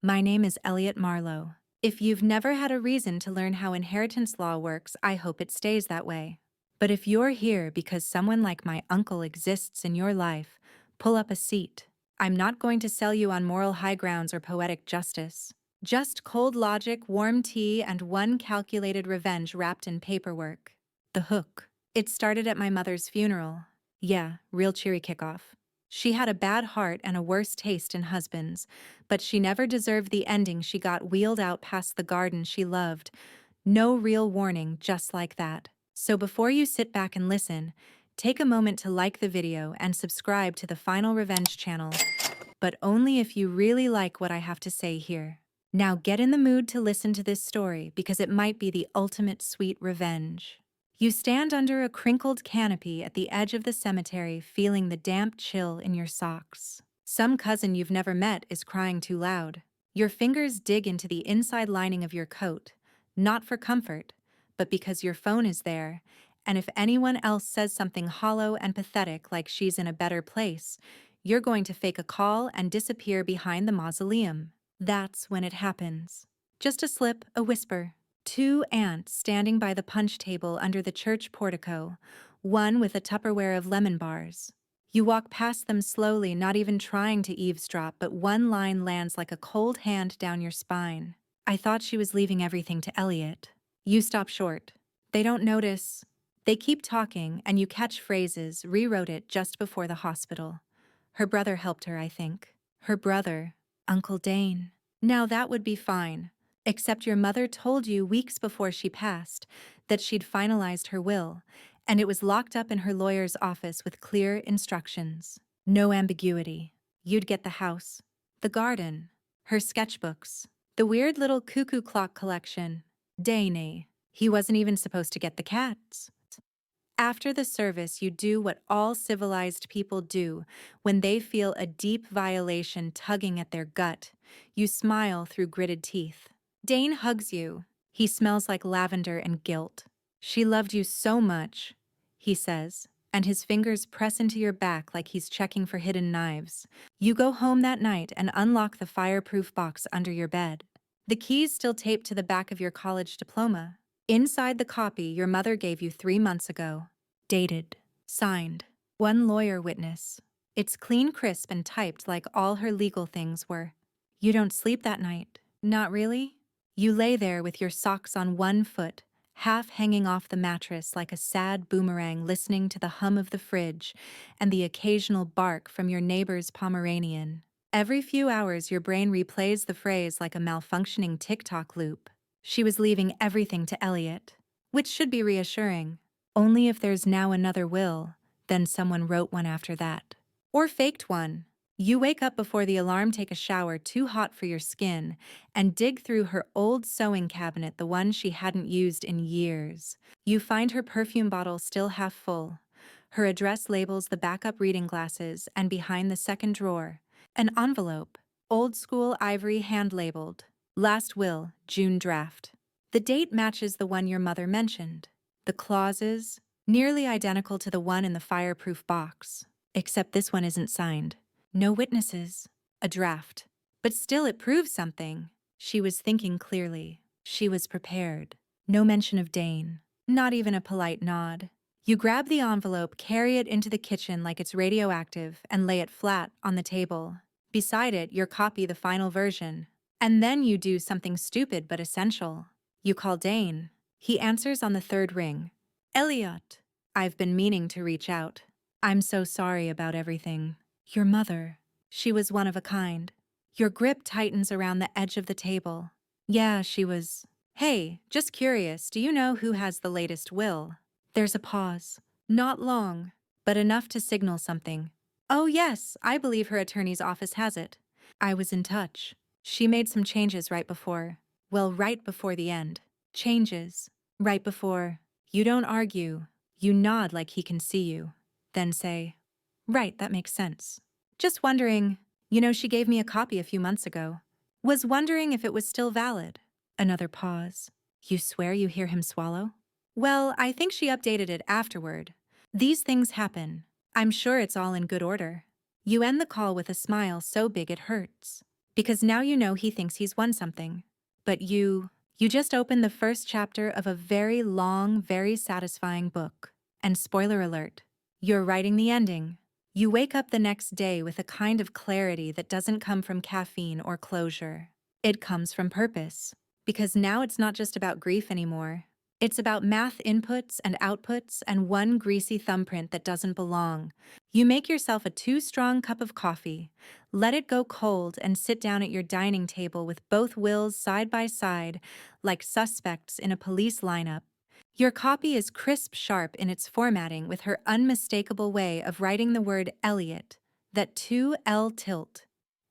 My name is Elliot Marlowe. If you've never had a reason to learn how inheritance law works, I hope it stays that way. But if you're here because someone like my uncle exists in your life, pull up a seat. I'm not going to sell you on moral high grounds or poetic justice. Just cold logic, warm tea, and one calculated revenge wrapped in paperwork. The hook. It started at my mother's funeral. Yeah, real cheery kickoff. She had a bad heart and a worse taste in husbands, but she never deserved the ending she got wheeled out past the garden she loved. No real warning, just like that. So before you sit back and listen, take a moment to like the video and subscribe to the Final Revenge channel, but only if you really like what I have to say here. Now get in the mood to listen to this story because it might be the ultimate sweet revenge. You stand under a crinkled canopy at the edge of the cemetery, feeling the damp chill in your socks. Some cousin you've never met is crying too loud. Your fingers dig into the inside lining of your coat, not for comfort, but because your phone is there, and if anyone else says something hollow and pathetic like she's in a better place, you're going to fake a call and disappear behind the mausoleum. That's when it happens. Just a slip, a whisper. Two ants standing by the punch table under the church portico, one with a Tupperware of lemon bars. You walk past them slowly, not even trying to eavesdrop, but one line lands like a cold hand down your spine. I thought she was leaving everything to Elliot. You stop short. They don't notice. They keep talking, and you catch phrases, rewrote it just before the hospital. Her brother helped her, I think. Her brother, Uncle Dane. Now that would be fine. Except your mother told you weeks before she passed that she'd finalized her will, and it was locked up in her lawyer's office with clear instructions. No ambiguity. You'd get the house, the garden, her sketchbooks, the weird little cuckoo clock collection. Dane. He wasn't even supposed to get the cats. After the service, you do what all civilized people do when they feel a deep violation tugging at their gut. You smile through gritted teeth. Dane hugs you. He smells like lavender and guilt. She loved you so much, he says, and his fingers press into your back like he's checking for hidden knives. You go home that night and unlock the fireproof box under your bed. The keys still taped to the back of your college diploma. Inside the copy your mother gave you 3 months ago. Dated. Signed. One lawyer witness. It's clean, crisp, and typed like all her legal things were. You don't sleep that night. Not really? You lay there with your socks on one foot, half hanging off the mattress like a sad boomerang, listening to the hum of the fridge and the occasional bark from your neighbor's Pomeranian. Every few hours your brain replays the phrase like a malfunctioning TikTok loop. She was leaving everything to Elliot, which should be reassuring. Only if there's now another will, then someone wrote one after that. Or faked one. You wake up before the alarm, take a shower too hot for your skin, and dig through her old sewing cabinet, the one she hadn't used in years. You find her perfume bottle still half full, her address labels, the backup reading glasses, and behind the second drawer, an envelope, old school ivory hand-labeled. Last will, June draft. The date matches the one your mother mentioned. The clauses, nearly identical to the one in the fireproof box, except this one isn't signed. No witnesses. A draft. But still it proves something. She was thinking clearly. She was prepared. No mention of Dane. Not even a polite nod. You grab the envelope, carry it into the kitchen like it's radioactive, and lay it flat on the table. Beside it, your copy, the final version. And then you do something stupid but essential. You call Dane. He answers on the third ring. Elliot. I've been meaning to reach out. I'm so sorry about everything. Your mother. She was one of a kind. Your grip tightens around the edge of the table. Yeah, she was. Hey, just curious, do you know who has the latest will? There's a pause. Not long, but enough to signal something. Oh yes, I believe her attorney's office has it. I was in touch. She made some changes right before the end. Changes. Right before. You don't argue. You nod like he can see you. Then say, right, that makes sense. Just wondering, she gave me a copy a few months ago. Was wondering if it was still valid. Another pause. You swear you hear him swallow? Well, I think she updated it afterward. These things happen. I'm sure it's all in good order. You end the call with a smile so big it hurts. because now you know he thinks he's won something. But you just opened the first chapter of a very long, very satisfying book. And spoiler alert, you're writing the ending. You wake up the next day with a kind of clarity that doesn't come from caffeine or closure. It comes from purpose. Because now it's not just about grief anymore. It's about math inputs and outputs and one greasy thumbprint that doesn't belong. You make yourself a too-strong cup of coffee, let it go cold, and sit down at your dining table with both wills side by side, like suspects in a police lineup. Your copy is crisp sharp in its formatting with her unmistakable way of writing the word Elliot, that 2L tilt.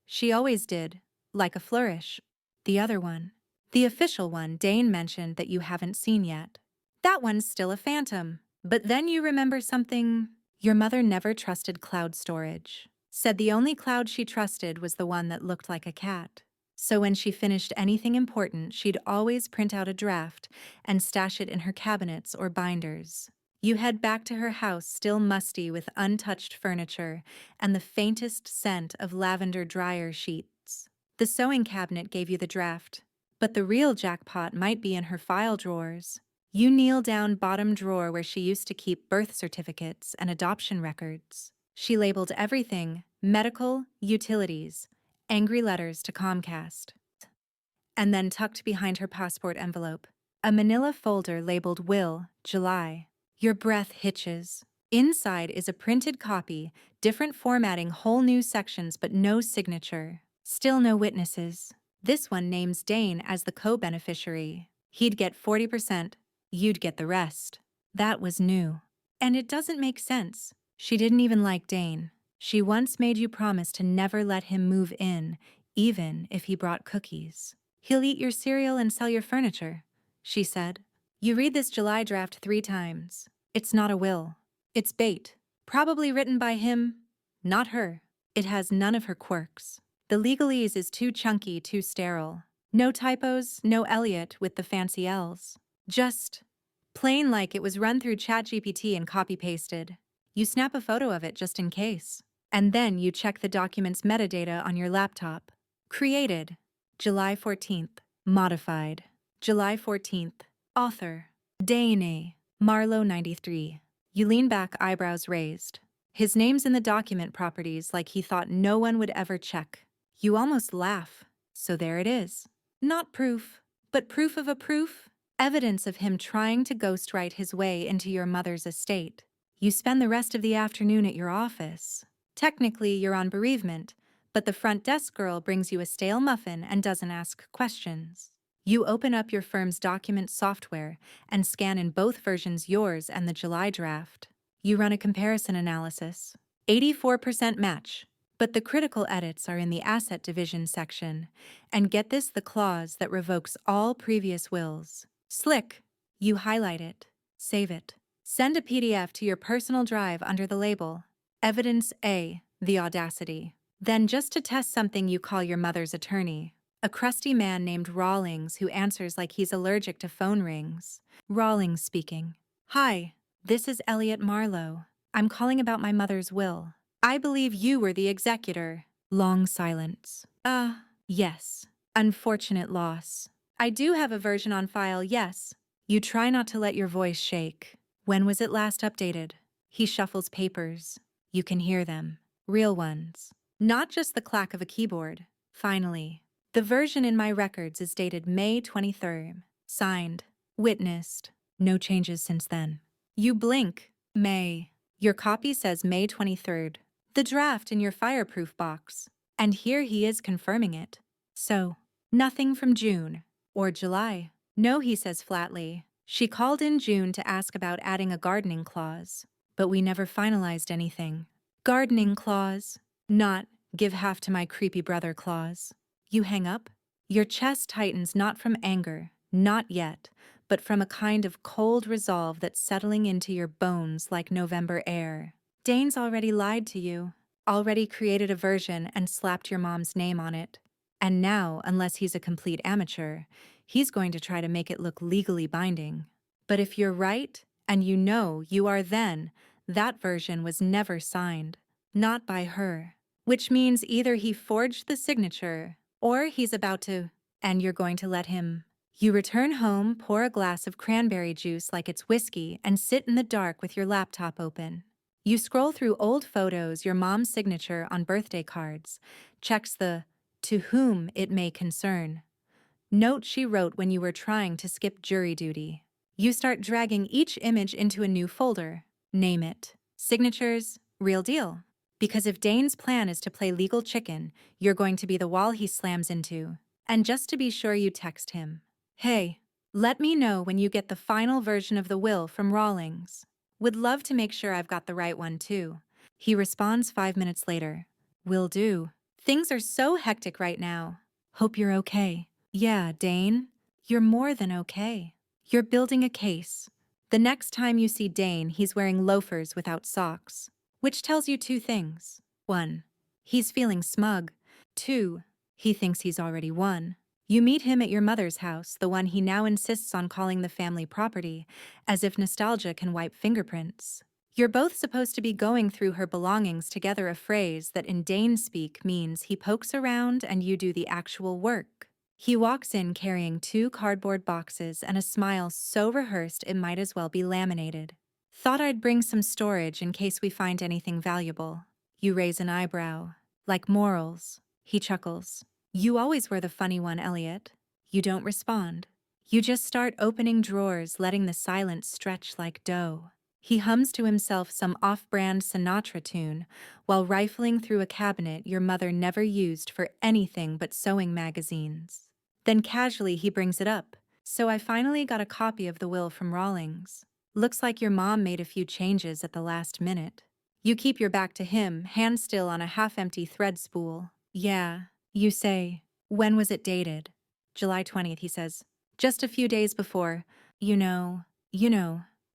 She always did, like a flourish. The other one, the official one Dane mentioned that you haven't seen yet. That one's still a phantom. But then you remember something. Your mother never trusted cloud storage. Said the only cloud she trusted was the one that looked like a cat. So when she finished anything important, she'd always print out a draft and stash it in her cabinets or binders. You head back to her house still musty with untouched furniture and the faintest scent of lavender dryer sheets. The sewing cabinet gave you the draft, but the real jackpot might be in her file drawers. You kneel down bottom drawer where she used to keep birth certificates and adoption records. She labeled everything medical, utilities, angry letters to Comcast. And then tucked behind her passport envelope, a manila folder labeled Will, July. Your breath hitches. Inside is a printed copy, different formatting, whole new sections but no signature. Still no witnesses. This one names Dane as the co-beneficiary. He'd get 40%, you'd get the rest. That was new. And it doesn't make sense. She didn't even like Dane. She once made you promise to never let him move in, even if he brought cookies. He'll eat your cereal and sell your furniture, she said. You read this July draft 3 times. It's not a will. It's bait. Probably written by him, not her. It has none of her quirks. The legalese is too chunky, too sterile. No typos, no Elliot with the fancy L's. Just plain like it was run through ChatGPT and copy-pasted. You snap a photo of it just in case. And then you check the document's metadata on your laptop. Created July 14th. Modified July 14th. Author Dane Marlowe 93. You lean back, eyebrows raised. His name's in the document properties like he thought no one would ever check. You almost laugh. So there it is. Not proof, but proof of a proof. Evidence of him trying to ghostwrite his way into your mother's estate. You spend the rest of the afternoon at your office. Technically, you're on bereavement, but the front desk girl brings you a stale muffin and doesn't ask questions. You open up your firm's document software and scan in both versions, yours and the July draft. You run a comparison analysis. 84% match, but the critical edits are in the asset division section. And get this, the clause that revokes all previous wills. Slick. You highlight it, save it, send a PDF to your personal drive under the label Evidence A, the audacity. Then just to test something, you call your mother's attorney. A crusty man named Rawlings who answers like he's allergic to phone rings. Rawlings speaking. Hi, this is Elliot Marlowe. I'm calling about my mother's will. I believe you were the executor. Long silence. Yes. Unfortunate loss. I do have a version on file, yes. You try not to let your voice shake. When was it last updated? He shuffles papers. You can hear them. Real ones. Not just the clack of a keyboard. Finally. The version in my records is dated May 23rd. Signed. Witnessed. No changes since then. You blink. May. Your copy says May 23rd. The draft in your fireproof box. And here he is confirming it. So, nothing from June. Or July. No, he says flatly. She called in June to ask about adding a gardening clause. But we never finalized anything. Gardening clause. Not, give half to my creepy brother clause. You hang up? Your chest tightens, not from anger, not yet, but from a kind of cold resolve that's settling into your bones like November air. Dane's already lied to you, already created a version and slapped your mom's name on it. And now, unless he's a complete amateur, he's going to try to make it look legally binding. But if you're right, and you know you are, then that version was never signed, not by her. Which means either he forged the signature, Or he's about to, and you're going to let him. You return home, pour a glass of cranberry juice like it's whiskey, and sit in the dark with your laptop open. You scroll through old photos, your mom's signature on birthday cards, checks the "to whom it may concern" note she wrote when you were trying to skip jury duty. You start dragging each image into a new folder. Name it Signatures, Real Deal. Because if Dane's plan is to play legal chicken, you're going to be the wall he slams into. And just to be sure, you text him, "Hey, let me know when you get the final version of the will from Rawlings. Would love to make sure I've got the right one too." He responds 5 minutes later, "Will do. Things are so hectic right now. Hope you're okay." Yeah, Dane, you're more than okay. You're building a case. The next time you see Dane, he's wearing loafers without socks, which tells you two things. 1. He's feeling smug. 2. He thinks he's already won. You meet him at your mother's house, the one he now insists on calling the family property, as if nostalgia can wipe fingerprints. You're both supposed to be going through her belongings together, a phrase that in Dane speak means he pokes around and you do the actual work. He walks in carrying 2 cardboard boxes and a smile so rehearsed it might as well be laminated. "Thought I'd bring some storage in case we find anything valuable." You raise an eyebrow. "Like morals." He chuckles. "You always were the funny one, Elliot." You don't respond. You just start opening drawers, letting the silence stretch like dough. He hums to himself some off-brand Sinatra tune while rifling through a cabinet your mother never used for anything but sewing magazines. Then casually he brings it up. "So I finally got a copy of the will from Rawlings. Looks like your mom made a few changes at the last minute." You keep your back to him, hand still on a half-empty thread spool. "Yeah." You say. "When was it dated?" "July 20th, he says. "Just a few days before. You know.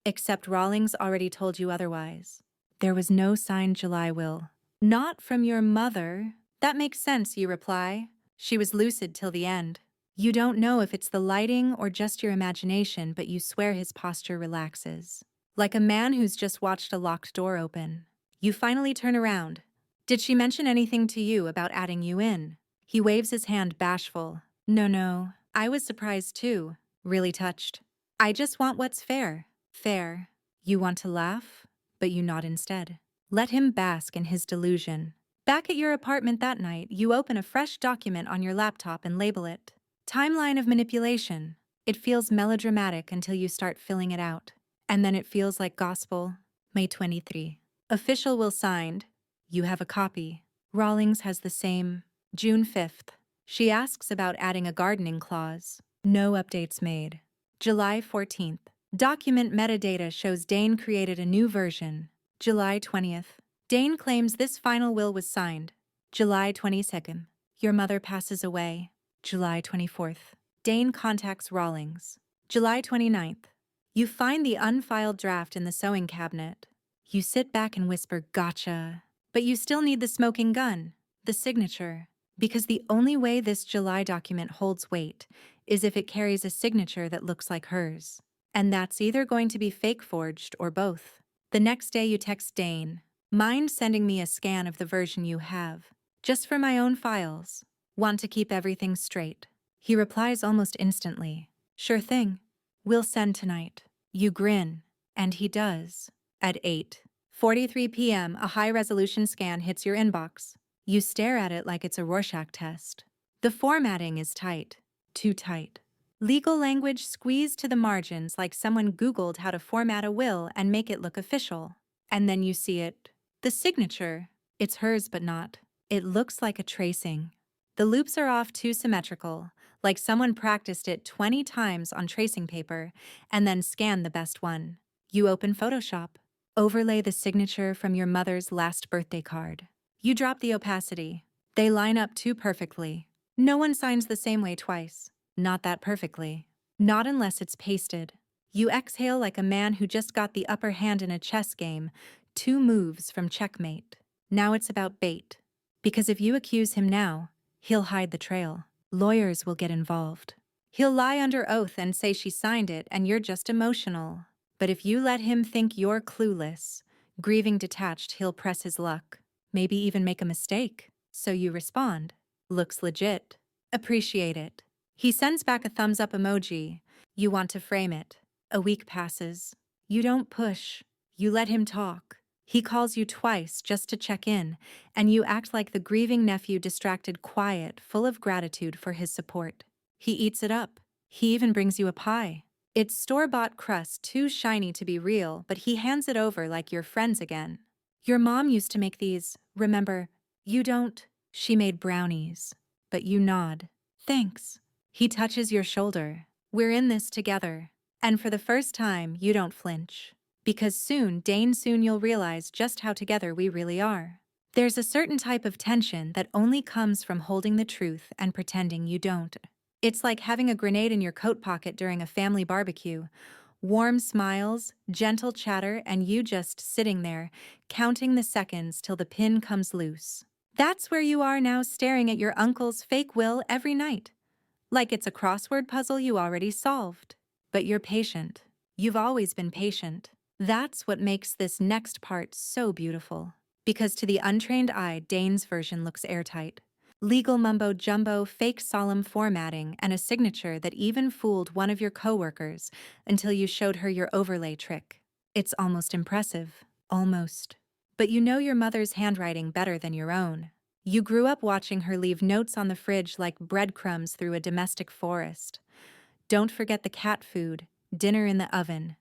Except Rawlings already told you otherwise." "There was no signed July will." "Not from your mother." "That makes sense," you reply. "She was lucid till the end." You don't know if it's the lighting or just your imagination, but you swear his posture relaxes. Like a man who's just watched a locked door open. You finally turn around. "Did she mention anything to you about adding you in?" He waves his hand, bashful. No. I was surprised too. Really touched. "I just want what's fair." Fair. You want to laugh, but you nod instead. Let him bask in his delusion. Back at your apartment that night, you open a fresh document on your laptop and label it "Timeline of Manipulation." It feels melodramatic until you start filling it out. And then it feels like gospel. May 23. Official will signed. You have a copy. Rawlings has the same. June 5th. She asks about adding a gardening clause. No updates made. July 14th. Document metadata shows Dane created a new version. July 20th. Dane claims this final will was signed. July 22nd. Your mother passes away. July 24th. Dane contacts Rawlings. July 29th. You find the unfiled draft in the sewing cabinet. You sit back and whisper, "Gotcha." But you still need the smoking gun, the signature, because the only way this July document holds weight is if it carries a signature that looks like hers. And that's either going to be fake forged or both. The next day you text Dane, "Mind sending me a scan of the version you have? Just for my own files. Want to keep everything straight." He replies almost instantly, "Sure thing. We'll send tonight." You grin, and he does. At 8:43 p.m., a high-resolution scan hits your inbox. You stare at it like it's a Rorschach test. The formatting is tight. Too tight. Legal language squeezed to the margins like someone Googled how to format a will and make it look official. And then you see it. The signature. It's hers but not. It looks like a tracing. The loops are off too symmetrical, like someone practiced it 20 times on tracing paper and then scanned the best one. You open Photoshop. Overlay the signature from your mother's last birthday card. You drop the opacity. They line up too perfectly. No one signs the same way twice. Not that perfectly. Not unless it's pasted. You exhale like a man who just got the upper hand in a chess game, 2 moves from checkmate. Now it's about bait. Because if you accuse him now, he'll hide the trail. Lawyers will get involved. He'll lie under oath and say she signed it and you're just emotional. But if you let him think you're clueless, grieving detached, he'll press his luck. Maybe even make a mistake. So you respond. Looks legit. Appreciate it. He sends back a thumbs up emoji. You want to frame it. A week passes. You don't push. You let him talk. He calls you twice just to check in, and you act like the grieving nephew, distracted, quiet, full of gratitude for his support. He eats it up. He even brings you a pie. It's store-bought crust, too shiny to be real, but he hands it over like you're friends again. Your mom used to make these, remember? You don't. She made brownies. But you nod. Thanks. He touches your shoulder. We're in this together. And for the first time, you don't flinch. Because soon you'll realize just how together we really are. There's a certain type of tension that only comes from holding the truth and pretending you don't. It's like having a grenade in your coat pocket during a family barbecue. Warm smiles, gentle chatter, and you just sitting there, counting the seconds till the pin comes loose. That's where you are now, staring at your uncle's fake will every night. Like it's a crossword puzzle you already solved. But you're patient. You've always been patient. That's what makes this next part so beautiful. Because to the untrained eye, Dane's version looks airtight. Legal mumbo-jumbo, fake solemn formatting, and a signature that even fooled one of your coworkers until you showed her your overlay trick. It's almost impressive. Almost. But you know your mother's handwriting better than your own. You grew up watching her leave notes on the fridge like breadcrumbs through a domestic forest. Don't forget the cat food, dinner in the oven.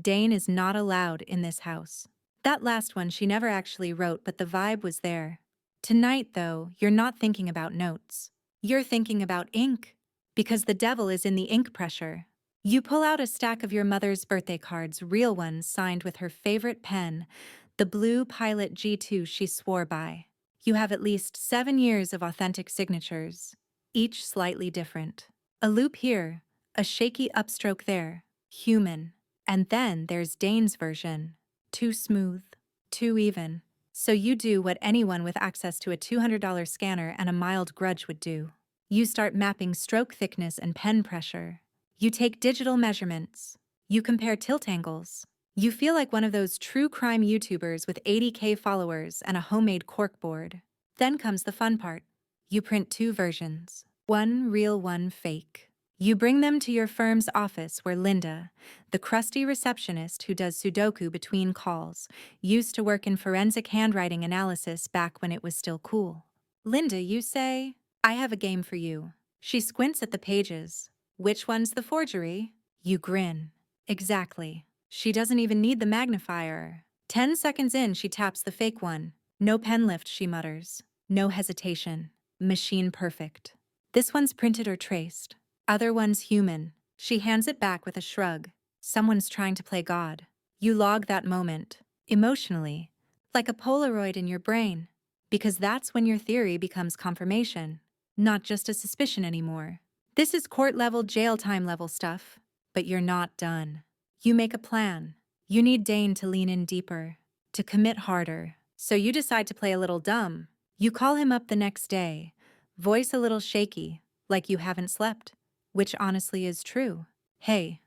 Dane is not allowed in this house. That last one she never actually wrote, but the vibe was there. Tonight, though, you're not thinking about notes. You're thinking about ink. Because the devil is in the ink pressure. You pull out a stack of your mother's birthday cards, real ones signed with her favorite pen, the blue Pilot G2 she swore by. You have at least 7 years of authentic signatures, each slightly different. A loop here, a shaky upstroke there, human. And then there's Dane's version. Too smooth, too even. So you do what anyone with access to a $200 scanner and a mild grudge would do. You start mapping stroke thickness and pen pressure. You take digital measurements. You compare tilt angles. You feel like one of those true crime YouTubers with 80K followers and a homemade corkboard. Then comes the fun part. You print 2 versions. One real, one fake. You bring them to your firm's office where Linda, the crusty receptionist who does Sudoku between calls, used to work in forensic handwriting analysis back when it was still cool. Linda, you say, I have a game for you. She squints at the pages. Which one's the forgery? You grin. Exactly. She doesn't even need the magnifier. 10 seconds in, she taps the fake one. No pen lift, she mutters. No hesitation. Machine perfect. This one's printed or traced. Other one's human. She hands it back with a shrug. Someone's trying to play God. You log that moment, emotionally, like a Polaroid in your brain, because that's when your theory becomes confirmation, not just a suspicion anymore. This is court-level, jail time-level stuff, but you're not done. You make a plan. You need Dane to lean in deeper, to commit harder, so you decide to play a little dumb. You call him up the next day, voice a little shaky, like you haven't slept. Which honestly is true. Hey,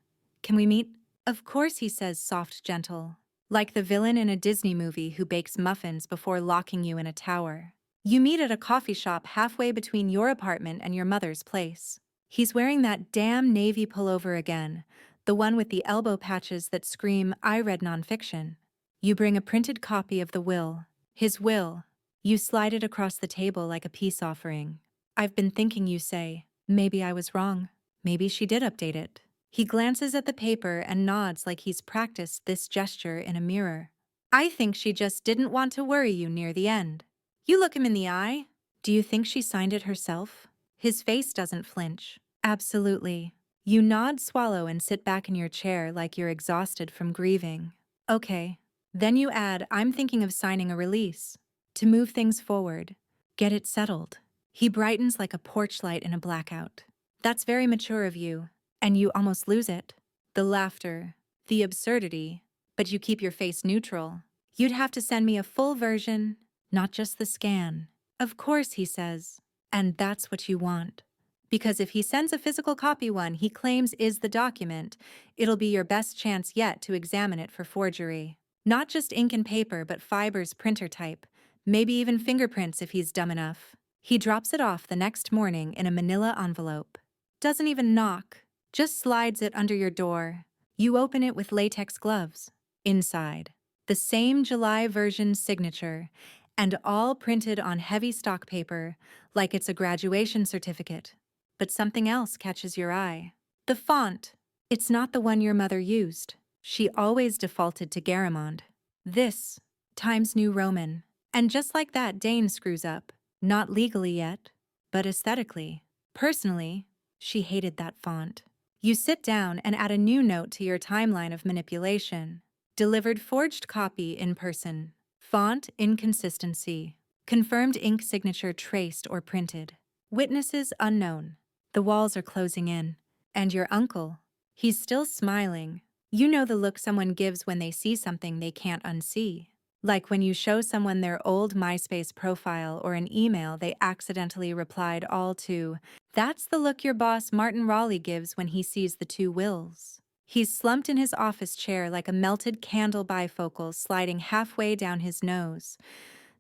can we meet? Of course, he says, soft, gentle. Like the villain in a Disney movie who bakes muffins before locking you in a tower. You meet at a coffee shop halfway between your apartment and your mother's place. He's wearing that damn navy pullover again, the one with the elbow patches that scream, I read nonfiction. You bring a printed copy of the will. His will. You slide it across the table like a peace offering. I've been thinking, you say. Maybe I was wrong. Maybe she did update it. He glances at the paper and nods like he's practiced this gesture in a mirror. I think she just didn't want to worry you near the end. You look him in the eye. Do you think she signed it herself? His face doesn't flinch. Absolutely. You nod, swallow, and sit back in your chair like you're exhausted from grieving. Okay. Then you add, I'm thinking of signing a release. To move things forward. Get it settled. He brightens like a porch light in a blackout. That's very mature of you, and you almost lose it. The laughter, the absurdity, but you keep your face neutral. You'd have to send me a full version, not just the scan. Of course, he says, and that's what you want. Because if he sends a physical copy one he claims is the document, it'll be your best chance yet to examine it for forgery. Not just ink and paper, but fibers, printer type, maybe even fingerprints if he's dumb enough. He drops it off the next morning in a manila envelope. Doesn't even knock, just slides it under your door. You open it with latex gloves. Inside, the same July version signature, and all printed on heavy stock paper, like it's a graduation certificate. But something else catches your eye. The font. It's not the one your mother used. She always defaulted to Garamond. This, Times New Roman. And just like that, Dane screws up. Not legally yet, but aesthetically. Personally, she hated that font. You sit down and add a new note to your timeline of manipulation. Delivered forged copy in person. Font inconsistency. Confirmed ink signature traced or printed. Witnesses unknown. The walls are closing in. And your uncle, he's still smiling. You know the look someone gives when they see something they can't unsee. Like when you show someone their old MySpace profile or an email they accidentally replied all to. That's the look your boss Martin Raleigh gives when he sees the two wills. He's slumped in his office chair like a melted candle bifocal sliding halfway down his nose.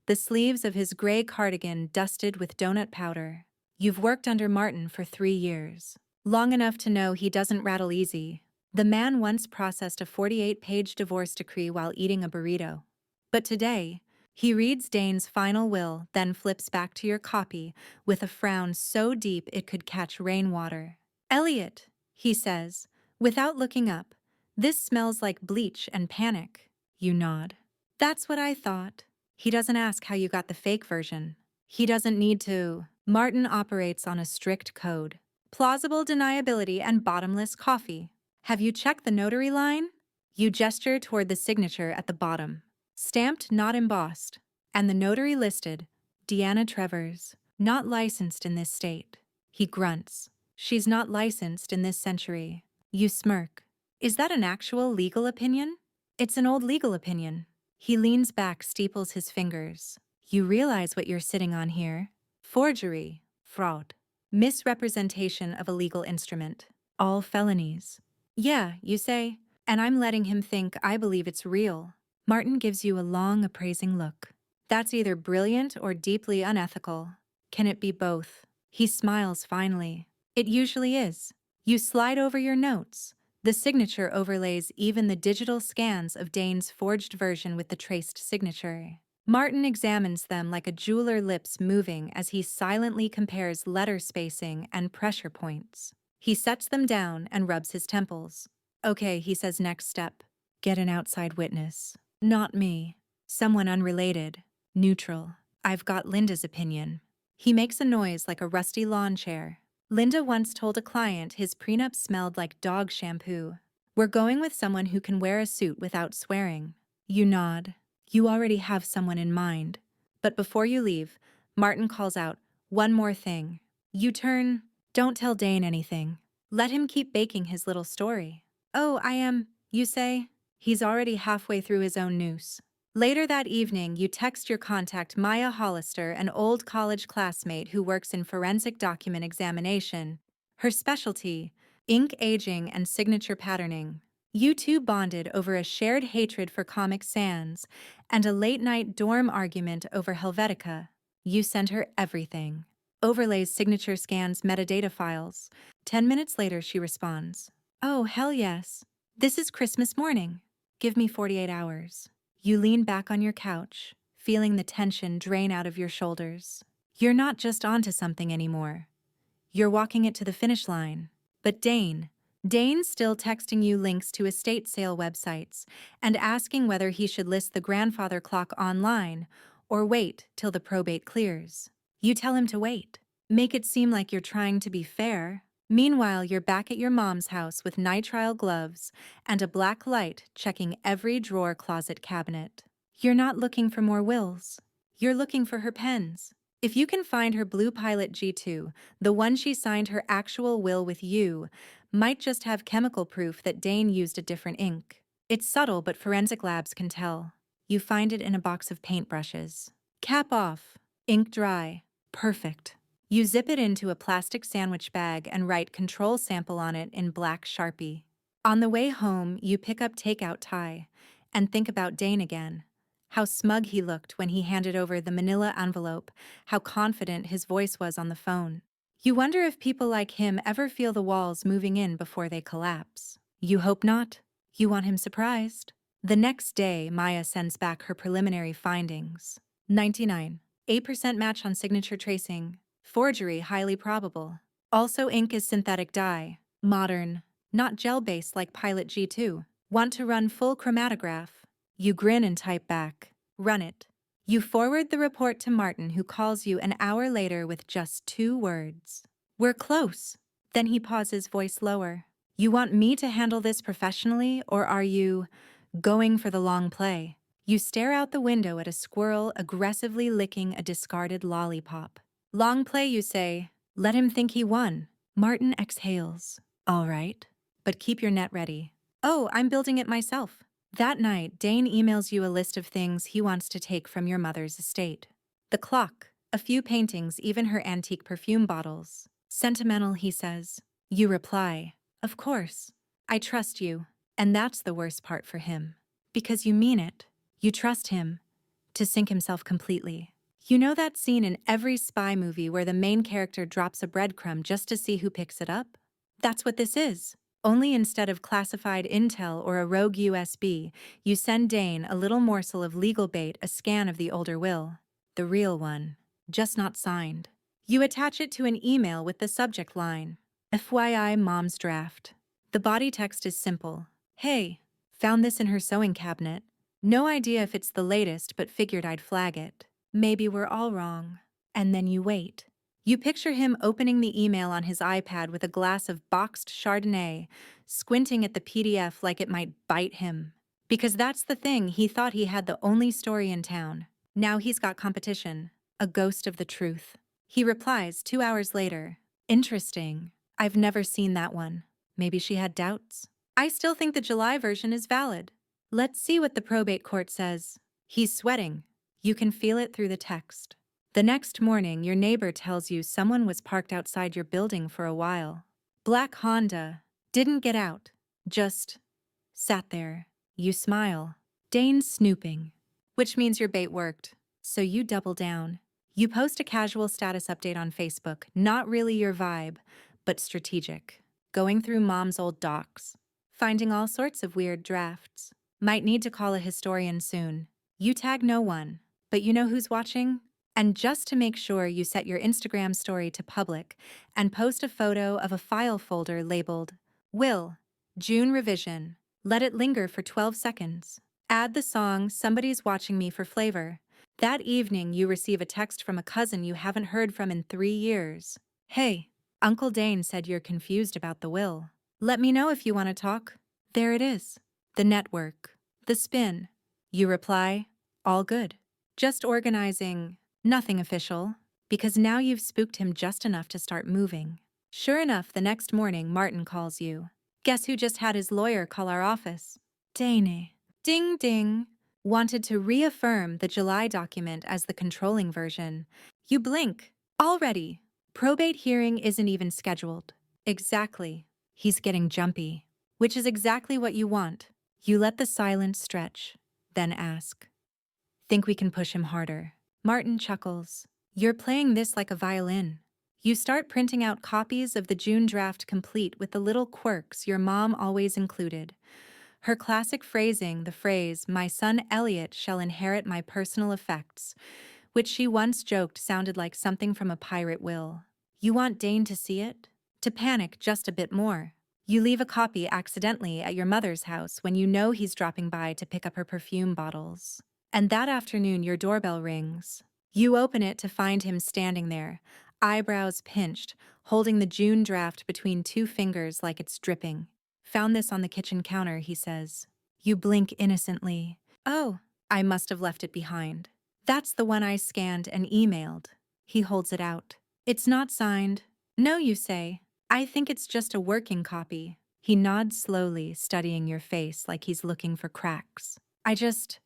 The sleeves of his gray cardigan dusted with donut powder. You've worked under Martin for 3 years. Long enough to know he doesn't rattle easy. The man once processed a 48-page divorce decree while eating a burrito. But today, he reads Dane's final will, then flips back to your copy with a frown so deep it could catch rainwater. "Elliot," he says, without looking up, "this smells like bleach and panic." You nod. "That's what I thought." He doesn't ask how you got the fake version. He doesn't need to. Martin operates on a strict code. Plausible deniability and bottomless coffee. "Have you checked the notary line?" You gesture toward the signature at the bottom. Stamped, not embossed. And the notary listed, Deanna Trevors, not licensed in this state. He grunts. "She's not licensed in this century." You smirk. "Is that an actual legal opinion?" "It's an old legal opinion." He leans back, steeples his fingers. "You realize what you're sitting on here? Forgery, fraud, misrepresentation of a legal instrument. All felonies." "Yeah," you say, and I'm letting him think I believe it's real. Martin gives you a long, appraising look. "That's either brilliant or deeply unethical. Can it be both?" He smiles finally. "It usually is." You slide over your notes. The signature overlays even the digital scans of Dane's forged version with the traced signature. Martin examines them like a jeweler, lips moving as he silently compares letter spacing and pressure points. He sets them down and rubs his temples. "Okay," he says, "next step. Get an outside witness. Not me. Someone unrelated. Neutral. I've got Linda's opinion." He makes a noise like a rusty lawn chair. "Linda once told a client his prenup smelled like dog shampoo. We're going with someone who can wear a suit without swearing." You nod. You already have someone in mind. But before you leave, Martin calls out, "One more thing." You turn. "Don't tell Dane anything. Let him keep baking his little story." "Oh, I am," you say. He's already halfway through his own noose. Later that evening, you text your contact Maya Hollister, an old college classmate who works in forensic document examination. Her specialty, ink aging and signature patterning. You two bonded over a shared hatred for Comic Sans and a late-night dorm argument over Helvetica. You send her everything. Overlays, signature scans, metadata files. 10 minutes later, she responds, "Oh, hell yes. This is Christmas morning. Give me 48 hours. You lean back on your couch, feeling the tension drain out of your shoulders. You're not just onto something anymore. You're walking it to the finish line. But Dane's still texting you links to estate sale websites and asking whether he should list the grandfather clock online or wait till the probate clears. You tell him to wait. Make it seem like you're trying to be fair. Meanwhile, you're back at your mom's house with nitrile gloves and a black light checking every drawer, closet, cabinet. You're not looking for more wills. You're looking for her pens. If you can find her blue Pilot G2, the one she signed her actual will with, you might just have chemical proof that Dane used a different ink. It's subtle, but forensic labs can tell. You find it in a box of paintbrushes. Cap off. Ink dry. Perfect. You zip it into a plastic sandwich bag and write control sample on it in black Sharpie. On the way home, you pick up takeout Thai and think about Dane again. How smug he looked when he handed over the manila envelope, how confident his voice was on the phone. You wonder if people like him ever feel the walls moving in before they collapse. You hope not. You want him surprised. The next day, Maya sends back her preliminary findings. 99.8% match on signature tracing. Forgery highly probable. Also, ink is synthetic dye. Modern. Not gel-based like Pilot G2. Want to run full chromatograph? You grin and type back. Run it. You forward the report to Martin, who calls you an hour later with just 2 words. We're close. Then he pauses, voice lower. You want me to handle this professionally, or are you going for the long play? You stare out the window at a squirrel aggressively licking a discarded lollipop. Long play, you say. Let him think he won. Martin exhales. All right. But keep your net ready. Oh, I'm building it myself. That night, Dane emails you a list of things he wants to take from your mother's estate. The clock, a few paintings, even her antique perfume bottles. Sentimental, he says. You reply, of course. I trust you. And that's the worst part for him. Because you mean it. You trust him. To sink himself completely. You know that scene in every spy movie where the main character drops a breadcrumb just to see who picks it up? That's what this is. Only instead of classified intel or a rogue USB, you send Dane a little morsel of legal bait, a scan of the older will. The real one. Just not signed. You attach it to an email with the subject line, FYI Mom's draft. The body text is simple. Hey, found this in her sewing cabinet. No idea if it's the latest, but figured I'd flag it. Maybe we're all wrong. And then you wait. You picture him opening the email on his iPad with a glass of boxed Chardonnay, squinting at the PDF like it might bite him. Because that's the thing, he thought he had the only story in town. Now he's got competition. A ghost of the truth. He replies 2 hours later. Interesting. I've never seen that one. Maybe she had doubts. I still think the July version is valid. Let's see what the probate court says. He's sweating. You can feel it through the text. The next morning, your neighbor tells you someone was parked outside your building for a while. Black Honda. Didn't get out. Just sat there. You smile. Dane's snooping. Which means your bait worked. So you double down. You post a casual status update on Facebook, not really your vibe, but strategic. Going through Mom's old docs. Finding all sorts of weird drafts. Might need to call a historian soon. You tag no one. But you know who's watching? And just to make sure, you set your Instagram story to public and post a photo of a file folder labeled Will, June revision. Let it linger for 12 seconds. Add the song Somebody's Watching Me for flavor. That evening, you receive a text from a cousin you haven't heard from in 3 years. Hey, Uncle Dane said you're confused about the will. Let me know if you want to talk. There it is. The network. The spin. You reply, all good. Just organizing, nothing official, because now you've spooked him just enough to start moving. Sure enough, the next morning, Martin calls you. Guess who just had his lawyer call our office? Dane. Ding ding. Wanted to reaffirm the July document as the controlling version. You blink. Already. Probate hearing isn't even scheduled. Exactly. He's getting jumpy. Which is exactly what you want. You let the silence stretch, then ask. Think we can push him harder? Martin chuckles. You're playing this like a violin. You start printing out copies of the June draft complete with the little quirks your mom always included. Her classic phrasing, the phrase, my son Elliot shall inherit my personal effects, which she once joked sounded like something from a pirate will. You want Dane to see it? To panic just a bit more. You leave a copy accidentally at your mother's house when you know he's dropping by to pick up her perfume bottles. And that afternoon, your doorbell rings. You open it to find him standing there, eyebrows pinched, holding the June draft between 2 fingers like it's dripping. Found this on the kitchen counter, he says. You blink innocently. Oh, I must have left it behind. That's the one I scanned and emailed. He holds it out. It's not signed. No, you say. I think it's just a working copy. He nods slowly, studying your face like he's looking for cracks. I just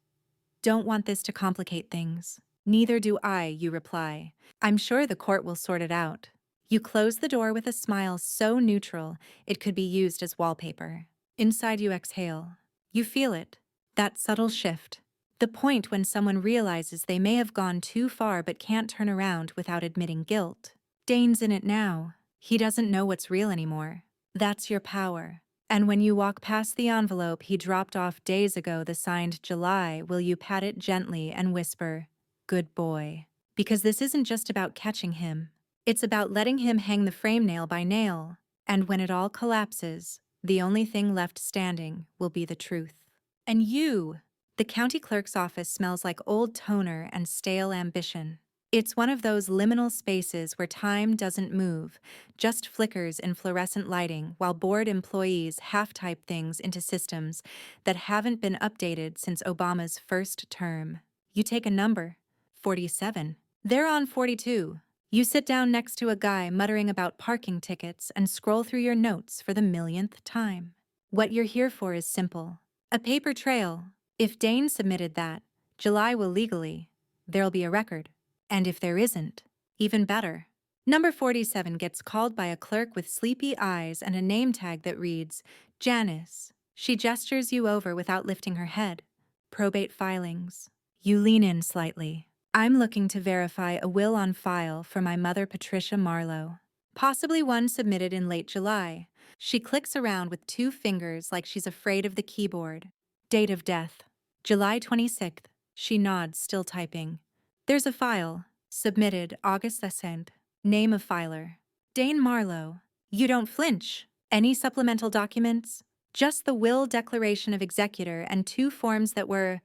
don't want this to complicate things. Neither do I, you reply. I'm sure the court will sort it out. You close the door with a smile so neutral it could be used as wallpaper. Inside you exhale. You feel it. That subtle shift. The point when someone realizes they may have gone too far but can't turn around without admitting guilt. Dane's in it now. He doesn't know what's real anymore. That's your power. And when you walk past the envelope he dropped off days ago, the signed July, will you pat it gently and whisper, "Good boy"? Because this isn't just about catching him. It's about letting him hang the frame nail by nail. And when it all collapses, the only thing left standing will be the truth. And you! The county clerk's office smells like old toner and stale ambition. It's one of those liminal spaces where time doesn't move, just flickers in fluorescent lighting while bored employees half-type things into systems that haven't been updated since Obama's first term. You take a number, 47. They're on 42. You sit down next to a guy muttering about parking tickets and scroll through your notes for the millionth time. What you're here for is simple. A paper trail. If Dane submitted that, July will legally. There'll be a record. And if there isn't, even better. Number 47 gets called by a clerk with sleepy eyes and a name tag that reads, Janice. She gestures you over without lifting her head. Probate filings. You lean in slightly. I'm looking to verify a will on file for my mother Patricia Marlowe. Possibly one submitted in late July. She clicks around with 2 fingers like she's afraid of the keyboard. Date of death, July 26th. She nods, still typing. There's a file, submitted August 2nd. Name of filer, Dane Marlowe. You don't flinch. Any supplemental documents? Just the will declaration of executor and 2 forms that were…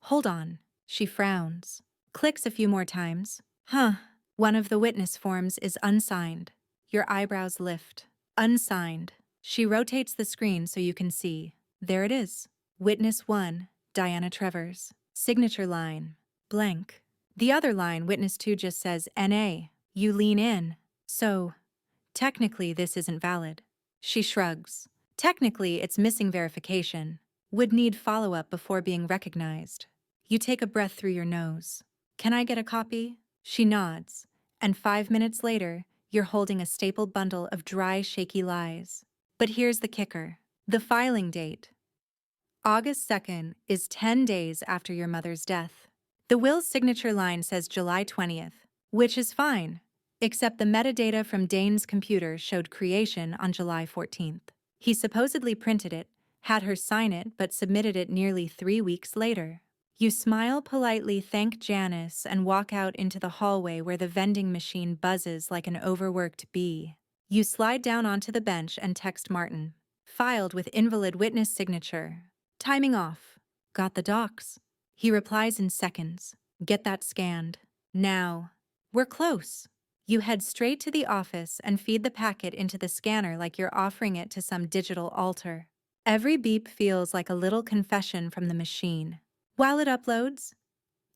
Hold on. She frowns. Clicks a few more times. One of the witness forms is unsigned. Your eyebrows lift. Unsigned. She rotates the screen so you can see. There it is. Witness 1, Diana Trevors. Signature line, blank. The other line, witness 2, just says N.A. You lean in. So, technically this isn't valid. She shrugs. Technically it's missing verification. Would need follow-up before being recognized. You take a breath through your nose. Can I get a copy? She nods. And 5 minutes later, you're holding a stapled bundle of dry, shaky lies. But here's the kicker. The filing date. August 2nd is 10 days after your mother's death. The will's signature line says July 20th, which is fine, except the metadata from Dane's computer showed creation on July 14th. He supposedly printed it, had her sign it, but submitted it nearly 3 weeks later. You smile politely, thank Janice, and walk out into the hallway where the vending machine buzzes like an overworked bee. You slide down onto the bench and text Martin. Filed with invalid witness signature. Timing off. Got the docs. He replies in seconds. Get that scanned. Now. We're close. You head straight to the office and feed the packet into the scanner like you're offering it to some digital altar. Every beep feels like a little confession from the machine. While it uploads,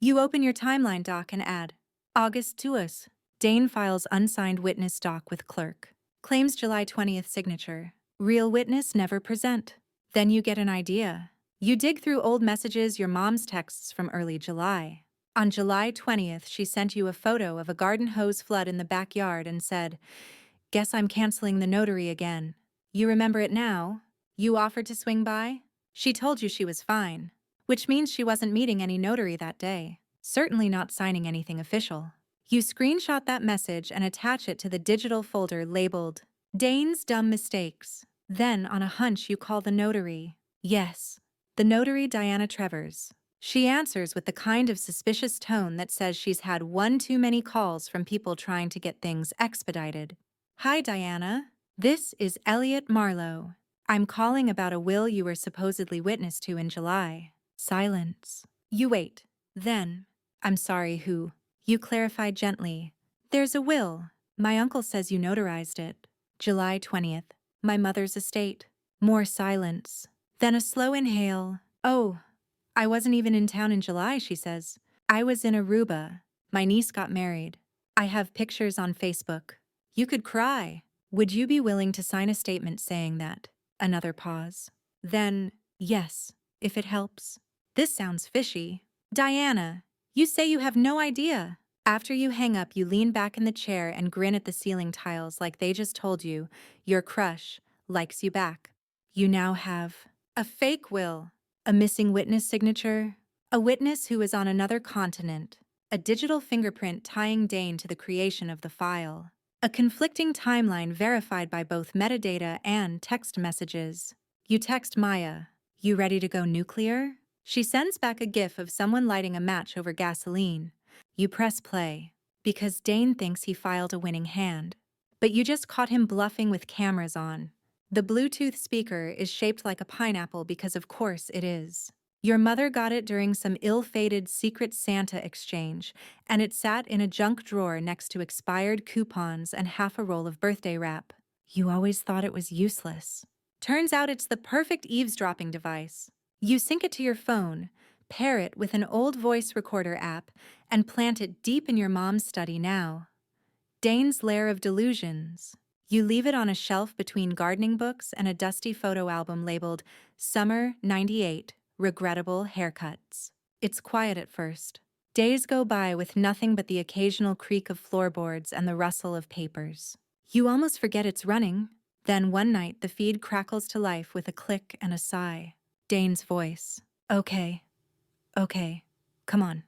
you open your timeline doc and add, August 2nd. Dane files unsigned witness doc with clerk. Claims July 20th signature. Real witness never present. Then you get an idea. You dig through old messages, your mom's texts from early July. On July 20th, she sent you a photo of a garden hose flood in the backyard and said, Guess I'm canceling the notary again. You remember it now? You offered to swing by? She told you she was fine, which means she wasn't meeting any notary that day. Certainly not signing anything official. You screenshot that message and attach it to the digital folder labeled Dane's Dumb Mistakes. Then, on a hunch, you call the notary. Yes. The notary, Diana Trevors. She answers with the kind of suspicious tone that says she's had one too many calls from people trying to get things expedited. Hi, Diana. This is Elliot Marlowe. I'm calling about a will you were supposedly witness to in July. Silence. You wait. Then, I'm sorry, who? You clarify gently. There's a will. My uncle says you notarized it. July 20th. My mother's estate. More silence. Then a slow inhale. Oh, I wasn't even in town in July, she says. I was in Aruba. My niece got married. I have pictures on Facebook. You could cry. Would you be willing to sign a statement saying that? Another pause. Then, yes, if it helps. This sounds fishy. Diana, you say you have no idea. After you hang up, you lean back in the chair and grin at the ceiling tiles like they just told you your crush likes you back. You now have a fake will, a missing witness signature, A witness who is on another continent. A digital fingerprint tying Dane to the creation of the file. A conflicting timeline verified by both metadata and text messages. You text Maya, "You ready to go nuclear?" She sends back a gif of someone lighting a match over gasoline. You press play, because Dane thinks he filed a winning hand. But you just caught him bluffing with cameras on. The Bluetooth speaker is shaped like a pineapple because of course it is. Your mother got it during some ill-fated Secret Santa exchange, and it sat in a junk drawer next to expired coupons and half a roll of birthday wrap. You always thought it was useless. Turns out it's the perfect eavesdropping device. You sync it to your phone, pair it with an old voice recorder app, and plant it deep in your mom's study now. Dane's lair of delusions. You leave it on a shelf between gardening books and a dusty photo album labeled Summer '98. Regrettable haircuts. It's quiet at first. Days go by with nothing but the occasional creak of floorboards and the rustle of papers. You almost forget it's running. Then one night the feed crackles to life with a click and a sigh. Dane's voice. Okay. Come on,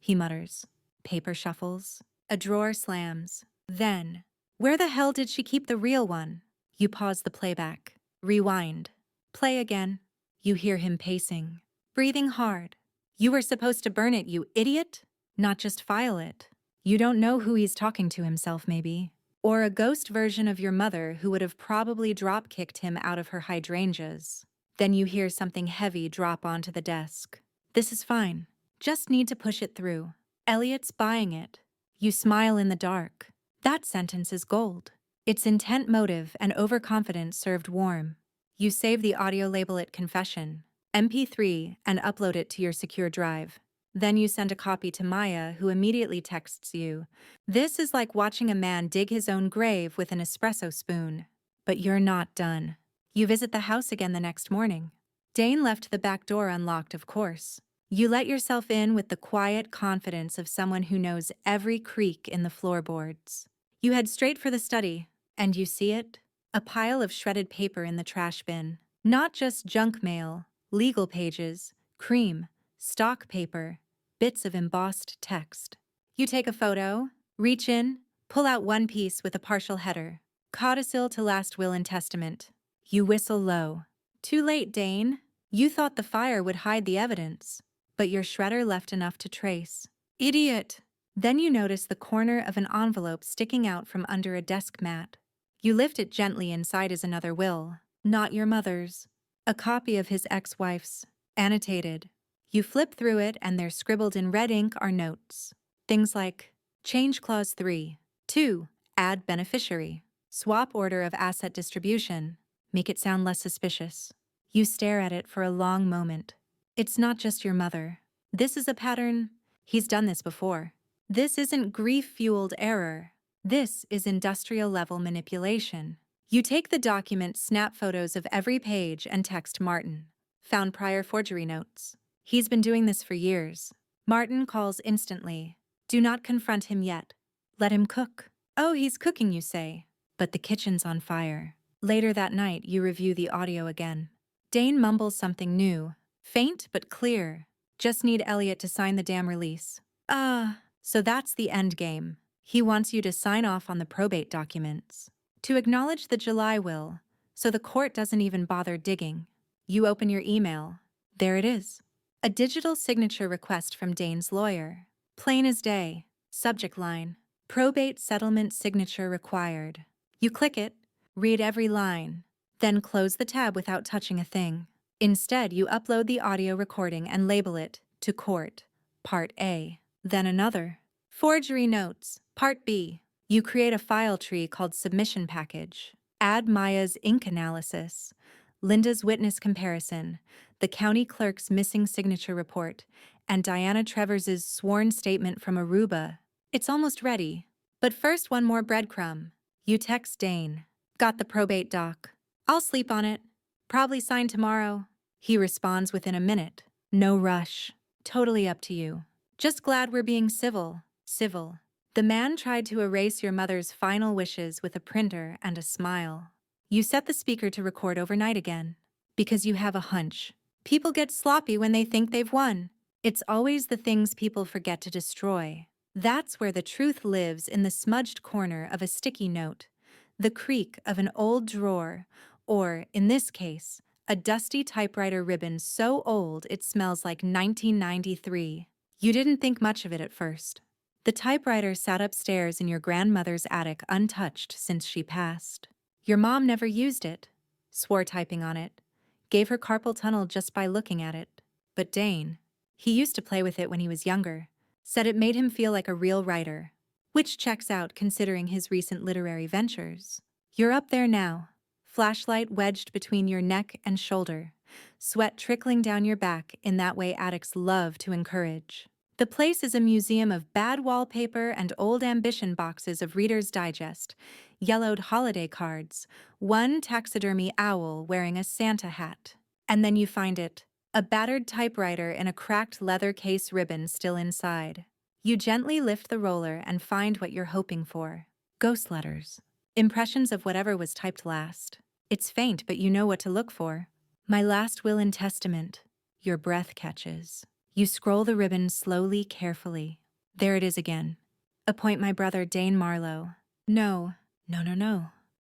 he mutters. Paper shuffles. A drawer slams. Then, where the hell did she keep the real one? You pause the playback. Rewind. Play again. You hear him pacing, breathing hard. You were supposed to burn it, you idiot, not just file it. You don't know who he's talking to himself, maybe. Or a ghost version of your mother who would have probably drop-kicked him out of her hydrangeas. Then you hear something heavy drop onto the desk. This is fine. Just need to push it through. Elliot's buying it. You smile in the dark. That sentence is gold. It's intent, motive, and overconfidence served warm. You save the audio, label it Confession, MP3, and upload it to your secure drive. Then you send a copy to Maya, who immediately texts you. This is like watching a man dig his own grave with an espresso spoon. But you're not done. You visit the house again the next morning. Dane left the back door unlocked, of course. You let yourself in with the quiet confidence of someone who knows every creak in the floorboards. You head straight for the study, and you see it. A pile of shredded paper in the trash bin. Not just junk mail, legal pages, cream, stock paper, bits of embossed text. You take a photo, reach in, pull out one piece with a partial header. Codicil to last will and testament. You whistle low. Too late, Dane. You thought the fire would hide the evidence, but your shredder left enough to trace. Idiot! Then you notice the corner of an envelope sticking out from under a desk mat. You lift it gently. Inside is another will, not your mother's. A copy of his ex-wife's, annotated. You flip through it and there scribbled in red ink are notes. Things like, change clause 3, 2, add beneficiary, swap order of asset distribution, make it sound less suspicious. You stare at it for a long moment. It's not just your mother. This is a pattern. He's done this before. This isn't grief-fueled error. This is industrial-level manipulation. You take the document, snap photos of every page, and text Martin. Found prior forgery notes. He's been doing this for years. Martin calls instantly. Do not confront him yet. Let him cook. Oh, he's cooking, you say. But the kitchen's on fire. Later that night, you review the audio again. Dane mumbles something new. Faint but clear. Just need Elliot to sign the damn release. So that's the end game. He wants you to sign off on the probate documents. To acknowledge the July will, so the court doesn't even bother digging. You open your email. There it is. A digital signature request from Dane's lawyer. Plain as day. Subject line. Probate settlement signature required. You click it, read every line, then close the tab without touching a thing. Instead, you upload the audio recording and label it, to court, Part A. Then another. Forgery notes, Part B. You create a file tree called Submission Package. Add Maya's ink analysis, Linda's witness comparison, the county clerk's missing signature report, and Diana Trevors's sworn statement from Aruba. It's almost ready. But first, one more breadcrumb. You text Dane. Got the probate doc. I'll sleep on it. Probably sign tomorrow. He responds within a minute. No rush. Totally up to you. Just glad we're being civil. Civil. The man tried to erase your mother's final wishes with a printer and a smile. You set the speaker to record overnight again. Because you have a hunch. People get sloppy when they think they've won. It's always the things people forget to destroy. That's where the truth lives, in the smudged corner of a sticky note, the creak of an old drawer, or, in this case, a dusty typewriter ribbon so old it smells like 1993. You didn't think much of it at first. The typewriter sat upstairs in your grandmother's attic untouched since she passed. Your mom never used it, swore typing on it, gave her carpal tunnel just by looking at it. But Dane, he used to play with it when he was younger, said it made him feel like a real writer, which checks out considering his recent literary ventures. You're up there now, flashlight wedged between your neck and shoulder, sweat trickling down your back in that way addicts love to encourage. The place is a museum of bad wallpaper and old ambition boxes of Reader's Digest, yellowed holiday cards, one taxidermy owl wearing a Santa hat. And then you find it, a battered typewriter in a cracked leather case, ribbon still inside. You gently lift the roller and find what you're hoping for. Ghost letters. Impressions of whatever was typed last. It's faint, but you know what to look for. My last will and testament. Your breath catches. You scroll the ribbon slowly, carefully. There it is again. Appoint my brother Dane Marlowe. No.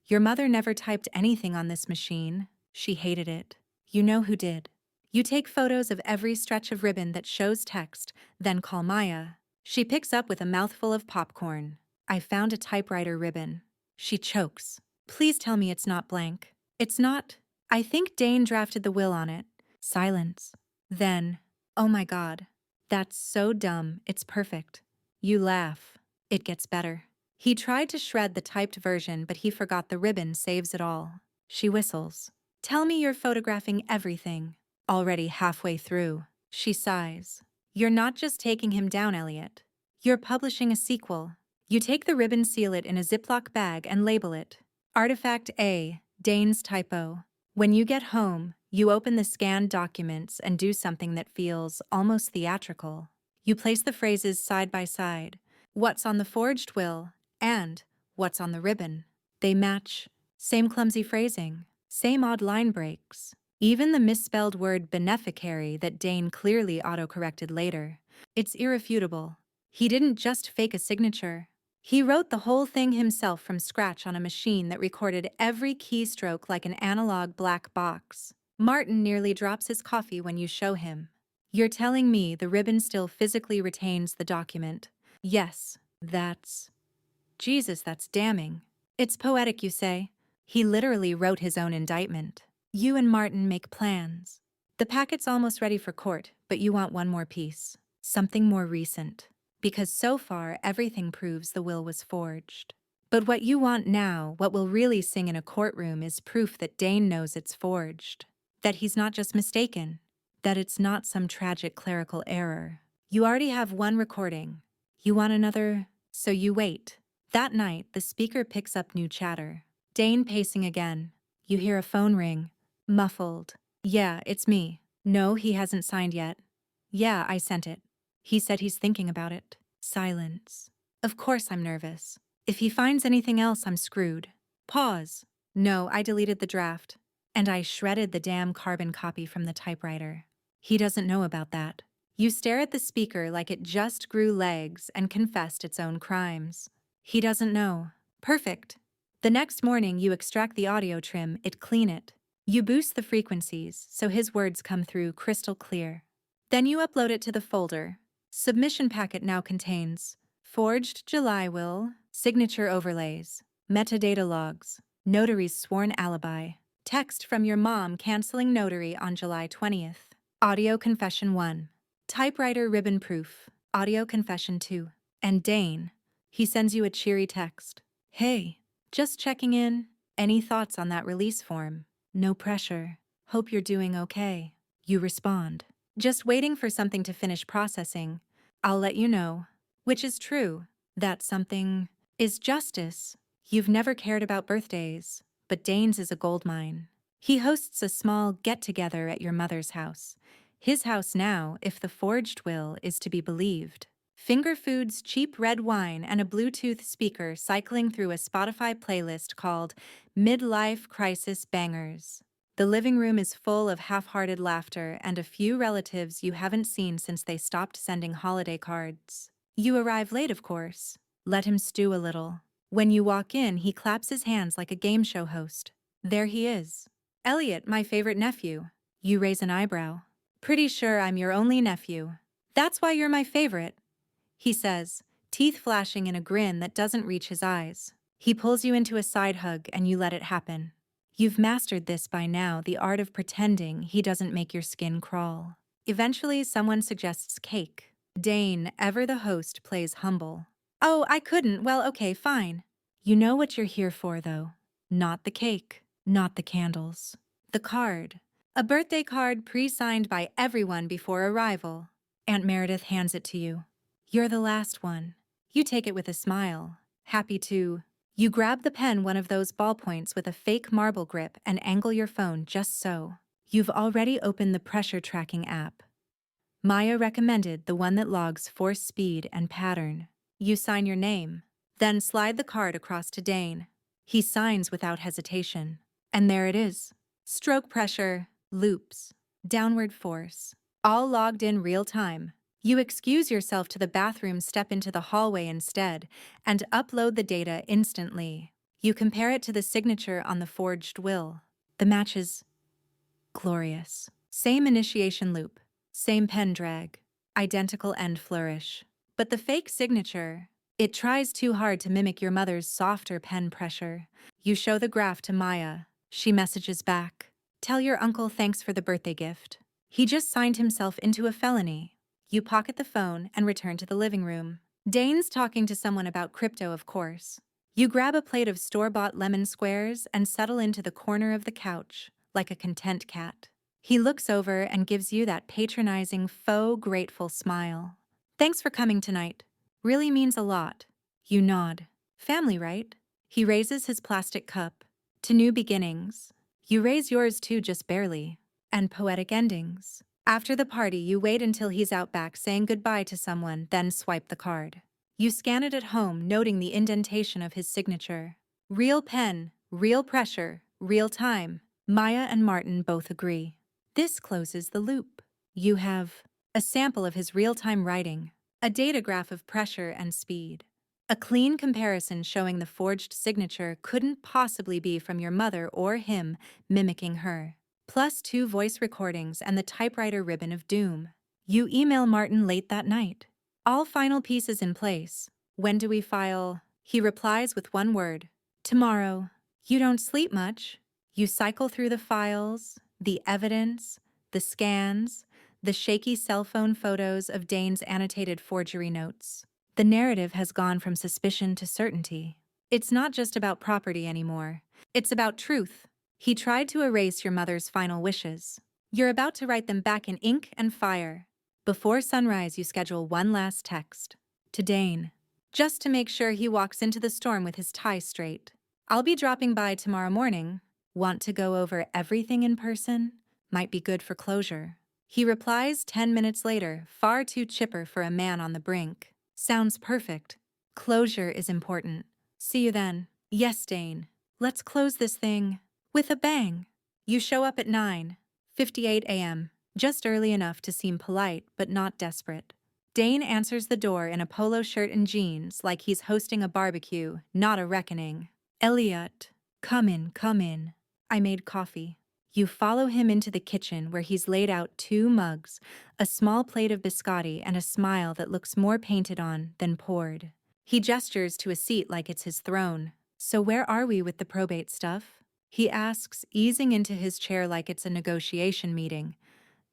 Your mother never typed anything on this machine. She hated it. You know who did. You take photos of every stretch of ribbon that shows text, then call Maya. She picks up with a mouthful of popcorn. I found a typewriter ribbon. She chokes. Please tell me it's not blank. It's not. I think Dane drafted the will on it. Silence. Then, oh my God. That's so dumb, it's perfect. You laugh. It gets better. He tried to shred the typed version, but he forgot the ribbon saves it all. She whistles. Tell me you're photographing everything. Already halfway through. She sighs. You're not just taking him down, Elliot. You're publishing a sequel. You take the ribbon, seal it in a Ziploc bag, and label it Artifact A, Dane's typo. When you get home, you open the scanned documents and do something that feels almost theatrical. You place the phrases side by side. What's on the forged will and what's on the ribbon. They match. Same clumsy phrasing. Same odd line breaks. Even the misspelled word beneficary that Dane clearly autocorrected later. It's irrefutable. He didn't just fake a signature. He wrote the whole thing himself from scratch on a machine that recorded every keystroke like an analog black box. Martin nearly drops his coffee when you show him. You're telling me the ribbon still physically retains the document? Yes, that's... Jesus, that's damning. It's poetic, you say? He literally wrote his own indictment. You and Martin make plans. The packet's almost ready for court, but you want one more piece. Something more recent. Because so far, everything proves the will was forged. But what you want now, what will really sing in a courtroom, is proof that Dane knows it's forged. That he's not just mistaken. That it's not some tragic clerical error. You already have one recording. You want another, so you wait. That night, the speaker picks up new chatter. Dane pacing again. You hear a phone ring. Muffled. Yeah, it's me. No, he hasn't signed yet. Yeah, I sent it. He said he's thinking about it. Silence. Of course I'm nervous. If he finds anything else, I'm screwed. Pause. No, I deleted the draft. And I shredded the damn carbon copy from the typewriter. He doesn't know about that. You stare at the speaker like it just grew legs and confessed its own crimes. He doesn't know. Perfect. The next morning, you extract the audio trim, clean it. You boost the frequencies so his words come through crystal clear. Then you upload it to the folder. Submission packet now contains forged July will, signature overlays, metadata logs, notary's sworn alibi, text from your mom canceling notary on July 20th, audio confession 1, typewriter ribbon proof, audio confession 2, and Dane. He sends you a cheery text. Hey, just checking in. Any thoughts on that release form? No pressure. Hope you're doing okay. You respond. Just waiting for something to finish processing. I'll let you know. Which is true. That something is justice. You've never cared about birthdays, but Dane's is a goldmine. He hosts a small get-together at your mother's house. His house now, if the forged will is to be believed. Finger foods, cheap red wine, and a Bluetooth speaker cycling through a Spotify playlist called Midlife Crisis Bangers. The living room is full of half-hearted laughter and a few relatives you haven't seen since they stopped sending holiday cards. You arrive late, of course. Let him stew a little. When you walk in, he claps his hands like a game show host. There he is. Elliot, my favorite nephew. You raise an eyebrow. Pretty sure I'm your only nephew. That's why you're my favorite, he says, teeth flashing in a grin that doesn't reach his eyes. He pulls you into a side hug and you let it happen. You've mastered this by now, the art of pretending he doesn't make your skin crawl. Eventually, someone suggests cake. Dane, ever the host, plays humble. Oh, I couldn't. Well, okay, fine. You know what you're here for, though. Not the cake, not the candles. The card. A birthday card pre-signed by everyone before arrival. Aunt Meredith hands it to you. You're the last one. You take it with a smile, happy to. You grab the pen, one of those ballpoints with a fake marble grip, and angle your phone just so. You've already opened the pressure tracking app. Maya recommended the one that logs force speed and pattern. You sign your name, then slide the card across to Dane. He signs without hesitation. And there it is. Stroke pressure, loops, downward force, all logged in real time. You excuse yourself to the bathroom, step into the hallway instead, and upload the data instantly. You compare it to the signature on the forged will. The match is glorious. Same initiation loop, same pen drag, identical end flourish. But the fake signature, it tries too hard to mimic your mother's softer pen pressure. You show the graph to Maya. She messages back. Tell your uncle thanks for the birthday gift. He just signed himself into a felony. You pocket the phone and return to the living room. Dane's talking to someone about crypto, of course. You grab a plate of store-bought lemon squares and settle into the corner of the couch, like a content cat. He looks over and gives you that patronizing, faux grateful smile. Thanks for coming tonight. Really means a lot. You nod. Family, right? He raises his plastic cup. To new beginnings. You raise yours too, just barely. And poetic endings. After the party, you wait until he's out back saying goodbye to someone, then swipe the card. You scan it at home, noting the indentation of his signature. Real pen, real pressure, real time. Maya and Martin both agree. This closes the loop. You have a sample of his real-time writing, a data graph of pressure and speed. A clean comparison showing the forged signature couldn't possibly be from your mother or him mimicking her. Plus 2 voice recordings and the typewriter ribbon of doom. You email Martin late that night. All final pieces in place. When do we file? He replies with one word. Tomorrow. You don't sleep much. You cycle through the files, the evidence, the scans, the shaky cell phone photos of Dane's annotated forgery notes. The narrative has gone from suspicion to certainty. It's not just about property anymore. It's about truth. He tried to erase your mother's final wishes. You're about to write them back in ink and fire. Before sunrise, you schedule one last text. To Dane. Just to make sure he walks into the storm with his tie straight. I'll be dropping by tomorrow morning. Want to go over everything in person? Might be good for closure. He replies 10 minutes later, far too chipper for a man on the brink. Sounds perfect. Closure is important. See you then. Yes, Dane. Let's close this thing with a bang. You show up at 9:58 a.m., just early enough to seem polite but not desperate. Dane answers the door in a polo shirt and jeans like he's hosting a barbecue, not a reckoning. Elliot, come in, come in. I made coffee. You follow him into the kitchen where he's laid out 2 mugs, a small plate of biscotti and a smile that looks more painted on than poured. He gestures to a seat like it's his throne. So where are we with the probate stuff? He asks, easing into his chair like it's a negotiation meeting,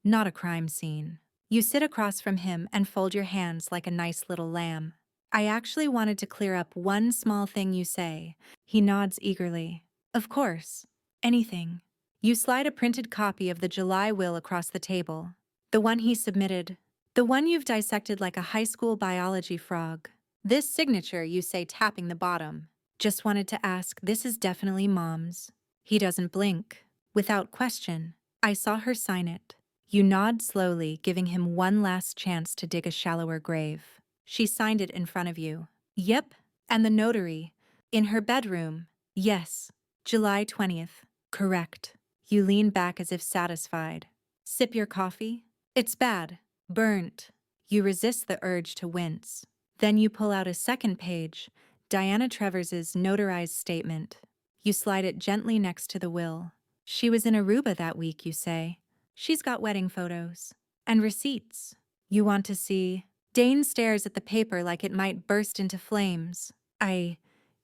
not a crime scene. You sit across from him and fold your hands like a nice little lamb. I actually wanted to clear up one small thing you say. He nods eagerly. Of course. Anything. You slide a printed copy of the July will across the table. The one he submitted. The one you've dissected like a high school biology frog. This signature, you say, tapping the bottom. Just wanted to ask, this is definitely Mom's. He doesn't blink. Without question. I saw her sign it. You nod slowly, giving him one last chance to dig a shallower grave. She signed it in front of you. Yep. And the notary. In her bedroom. Yes. July 20th. Correct. You lean back as if satisfied. Sip your coffee. It's bad. Burnt. You resist the urge to wince. Then you pull out a second page, Diana Trevors's notarized statement. You slide it gently next to the will. She was in Aruba that week, you say. She's got wedding photos. And receipts. You want to see. Dane stares at the paper like it might burst into flames.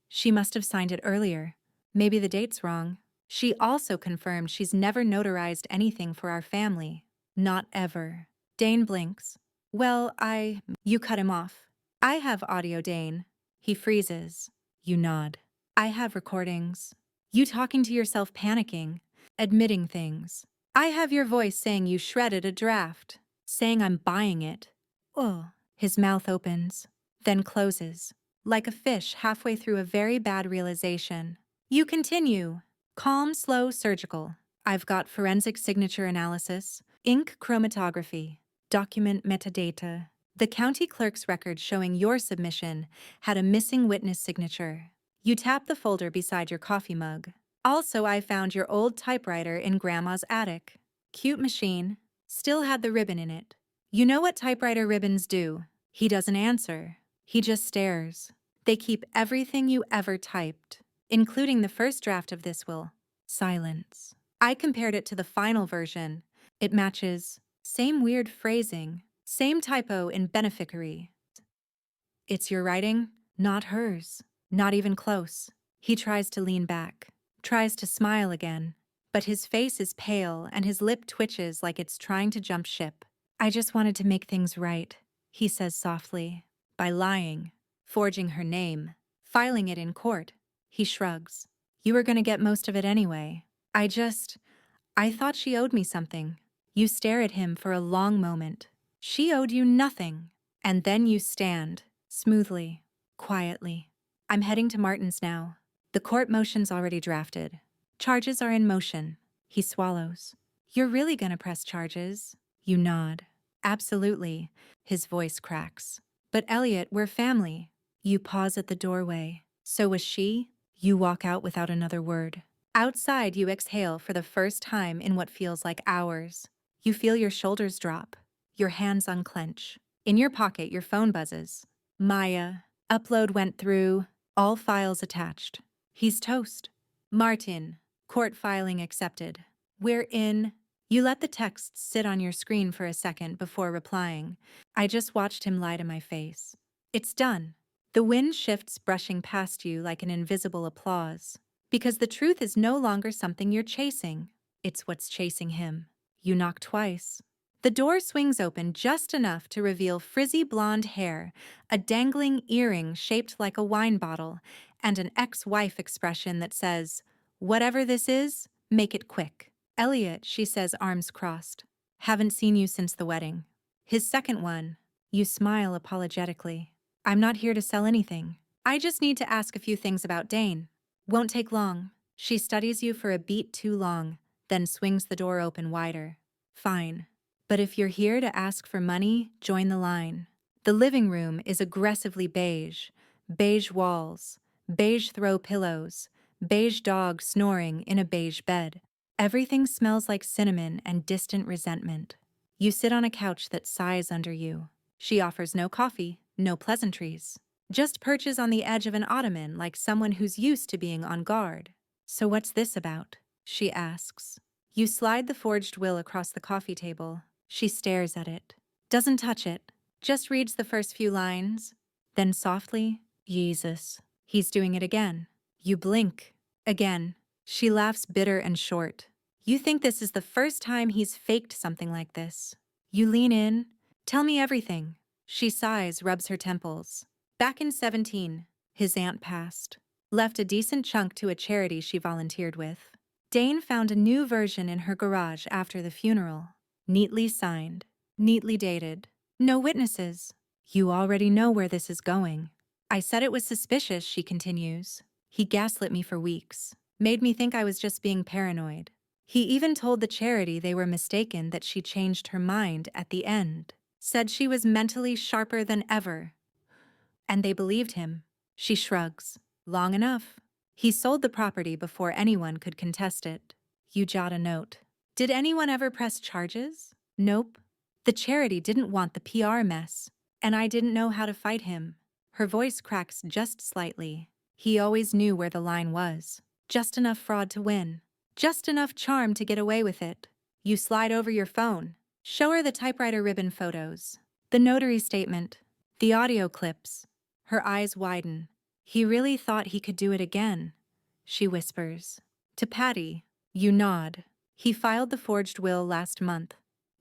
She must have signed it earlier. Maybe the date's wrong. She also confirmed she's never notarized anything for our family. Not ever. Dane blinks. Well, You cut him off. I have audio, Dane. He freezes. You nod. I have recordings. You talking to yourself, panicking, admitting things. I have your voice saying you shredded a draft, saying I'm buying it. Oh. His mouth opens, then closes, like a fish halfway through a very bad realization. You continue. Calm, slow, surgical. I've got forensic signature analysis, ink chromatography, document metadata. The county clerk's record showing your submission had a missing witness signature. You tap the folder beside your coffee mug. Also, I found your old typewriter in Grandma's attic. Cute machine. Still had the ribbon in it. You know what typewriter ribbons do. He doesn't answer. He just stares. They keep everything you ever typed, including the first draft of this will. Silence. I compared it to the final version. It matches. Same weird phrasing. Same typo in beneficiary. It's your writing, not hers. Not even close. He tries to lean back. Tries to smile again. But his face is pale and his lip twitches like it's trying to jump ship. I just wanted to make things right, he says softly. By lying, forging her name, filing it in court. He shrugs. You were gonna get most of it anyway. I thought she owed me something. You stare at him for a long moment. She owed you nothing. And then you stand, smoothly, quietly. I'm heading to Martin's now. The court motion's already drafted. Charges are in motion. He swallows. You're really gonna press charges? You nod. Absolutely. His voice cracks. But Elliot, we're family. You pause at the doorway. So was she? You walk out without another word. Outside, you exhale for the first time in what feels like hours. You feel your shoulders drop. Your hands unclench. In your pocket, your phone buzzes. Maya. Upload went through. All files attached. He's toast. Martin. Court filing accepted. We're in. You let the text sit on your screen for a second before replying. I just watched him lie to my face. It's done. The wind shifts, brushing past you like an invisible applause. Because the truth is no longer something you're chasing. It's what's chasing him. You knock twice. The door swings open just enough to reveal frizzy blonde hair, a dangling earring shaped like a wine bottle, and an ex-wife expression that says, "Whatever this is, make it quick." Elliot, she says, arms crossed. Haven't seen you since the wedding. His second one. You smile apologetically. I'm not here to sell anything. I just need to ask a few things about Dane. Won't take long. She studies you for a beat too long, then swings the door open wider. Fine. But if you're here to ask for money, join the line. The living room is aggressively beige. Beige walls. Beige throw pillows. Beige dog snoring in a beige bed. Everything smells like cinnamon and distant resentment. You sit on a couch that sighs under you. She offers no coffee, no pleasantries. Just perches on the edge of an ottoman like someone who's used to being on guard. So what's this about? She asks. You slide the forged will across the coffee table. She stares at it. Doesn't touch it. Just reads the first few lines. Then softly, Jesus. He's doing it again. You blink. Again. She laughs bitter and short. You think this is the first time he's faked something like this. You lean in. Tell me everything. She sighs, rubs her temples. Back in 17, his aunt passed. Left a decent chunk to a charity she volunteered with. Dane found a new version in her garage after the funeral. Neatly signed. Neatly dated. No witnesses. You already know where this is going. I said it was suspicious, she continues. He gaslit me for weeks. Made me think I was just being paranoid. He even told the charity they were mistaken that she changed her mind at the end. Said she was mentally sharper than ever. And they believed him. She shrugs. Long enough. He sold the property before anyone could contest it. You jot a note. Did anyone ever press charges? Nope. The charity didn't want the PR mess, and I didn't know how to fight him. Her voice cracks just slightly. He always knew where the line was. Just enough fraud to win. Just enough charm to get away with it. You slide over your phone. Show her the typewriter ribbon photos. The notary statement. The audio clips. Her eyes widen. He really thought he could do it again. She whispers. To Patty. You nod. He filed the forged will last month.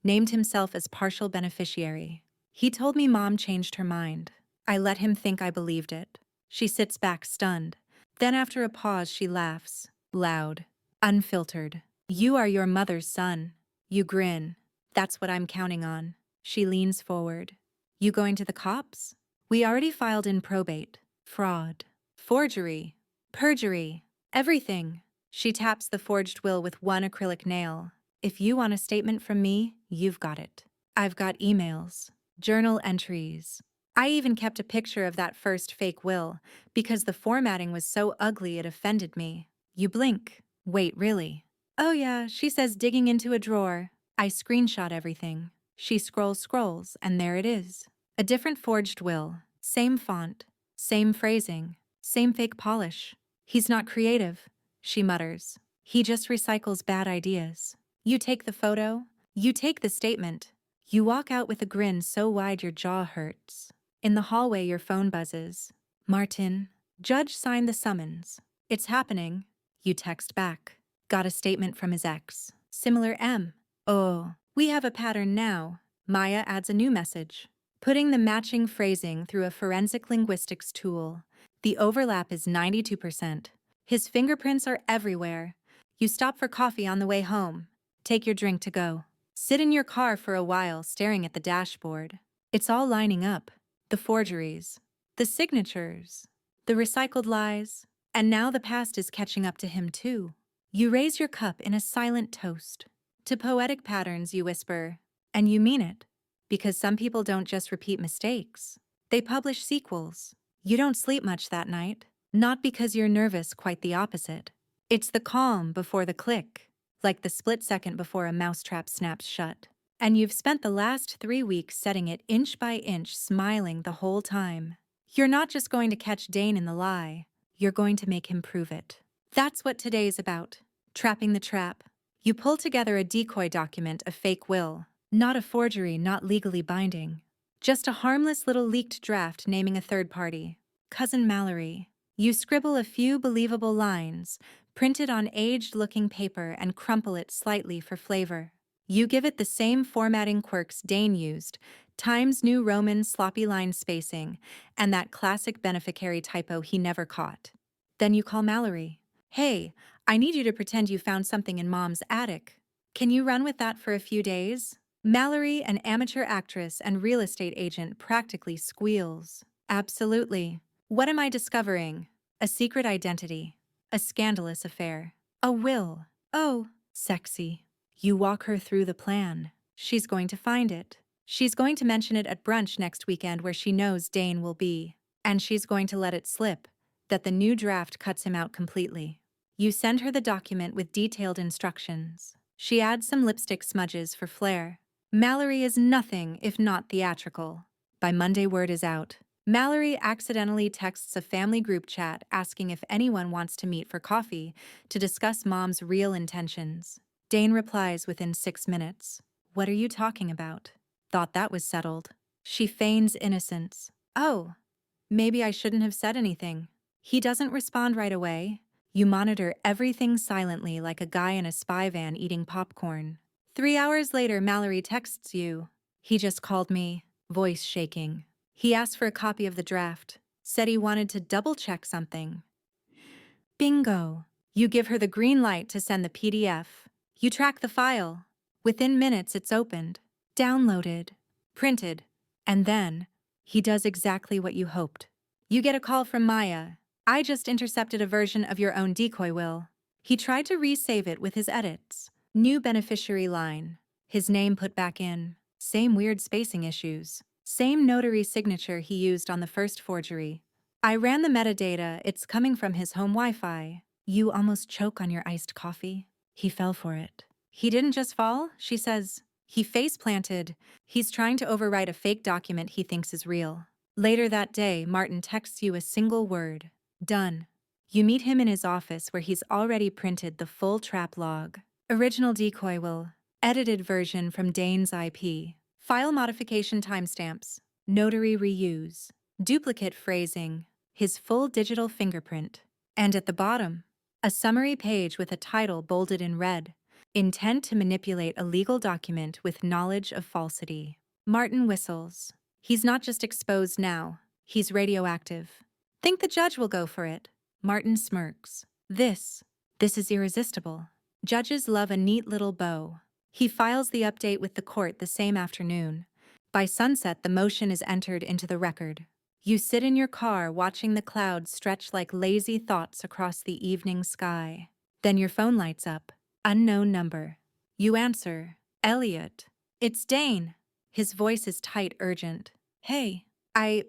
Named himself as partial beneficiary. He told me Mom changed her mind. I let him think I believed it. She sits back stunned. Then after a pause she laughs. Loud. Unfiltered. You are your mother's son. You grin. That's what I'm counting on. She leans forward. You going to the cops? We already filed in probate. Fraud. Forgery. Perjury. Everything. She taps the forged will with one acrylic nail. If you want a statement from me, you've got it. I've got emails. Journal entries. I even kept a picture of that first fake will, because the formatting was so ugly it offended me. You blink. Wait, really? Oh yeah, she says digging into a drawer. I screenshot everything. She scrolls, and there it is. A different forged will. Same font. Same phrasing. Same fake polish. He's not creative, she mutters. He just recycles bad ideas. You take the photo. You take the statement. You walk out with a grin so wide your jaw hurts. In the hallway, your phone buzzes. Martin. Judge signed the summons. It's happening. You text back. Got a statement from his ex. Similar M. Oh, we have a pattern now. Maya adds a new message. Putting the matching phrasing through a forensic linguistics tool. The overlap is 92%. His fingerprints are everywhere. You stop for coffee on the way home. Take your drink to go. Sit in your car for a while staring at the dashboard. It's all lining up. The forgeries. The signatures. The recycled lies. And now the past is catching up to him too. You raise your cup in a silent toast. To poetic patterns you whisper, and you mean it. Because some people don't just repeat mistakes. They publish sequels. You don't sleep much that night. Not because you're nervous, quite the opposite. It's the calm before the click. Like the split second before a mousetrap snaps shut. And you've spent the last 3 weeks setting it inch by inch, smiling the whole time. You're not just going to catch Dane in the lie. You're going to make him prove it. That's what today's about. Trapping the trap. You pull together a decoy document, a fake will. Not a forgery, not legally binding. Just a harmless little leaked draft naming a third party. Cousin Mallory. You scribble a few believable lines, print it on aged-looking paper and crumple it slightly for flavor. You give it the same formatting quirks Dane used, Times New Roman sloppy line spacing, and that classic beneficiary typo he never caught. Then you call Mallory. Hey, I need you to pretend you found something in Mom's attic. Can you run with that for a few days? Mallory, an amateur actress and real estate agent, practically squeals. Absolutely. What am I discovering? A secret identity. A scandalous affair. A will. Oh, sexy. You walk her through the plan. She's going to find it. She's going to mention it at brunch next weekend where she knows Dane will be. And she's going to let it slip that the new draft cuts him out completely. You send her the document with detailed instructions. She adds some lipstick smudges for flair. Mallory is nothing if not theatrical. By Monday, word is out. Mallory accidentally texts a family group chat asking if anyone wants to meet for coffee to discuss Mom's real intentions. Dane replies within 6 minutes. What are you talking about? Thought that was settled. She feigns innocence. Oh, maybe I shouldn't have said anything. He doesn't respond right away. You monitor everything silently like a guy in a spy van eating popcorn. 3 hours later, Mallory texts you. He just called me, voice shaking. He asked for a copy of the draft, said he wanted to double-check something. Bingo. You give her the green light to send the PDF. You track the file. Within minutes, it's opened, downloaded, printed, and then he does exactly what you hoped. You get a call from Maya. I just intercepted a version of your own decoy will. He tried to resave it with his edits. New beneficiary line. His name put back in. Same weird spacing issues. Same notary signature he used on the first forgery. I ran the metadata. It's coming from his home Wi-Fi. You almost choke on your iced coffee. He fell for it. He didn't just fall, she says. He face planted. He's trying to overwrite a fake document he thinks is real. Later that day, Martin texts you a single word. Done. You meet him in his office where he's already printed the full trap log. Original decoy will. Edited version from Dane's IP. File modification timestamps. Notary reuse. Duplicate phrasing. His full digital fingerprint. And at the bottom, a summary page with a title bolded in red. Intent to manipulate a legal document with knowledge of falsity. Martin whistles. He's not just exposed now, he's radioactive. Think the judge will go for it. Martin smirks. This is irresistible. Judges love a neat little bow. He files the update with the court the same afternoon. By sunset, the motion is entered into the record. You sit in your car watching the clouds stretch like lazy thoughts across the evening sky. Then your phone lights up. Unknown number. You answer. Elliot. It's Dane. His voice is tight, urgent. Hey, I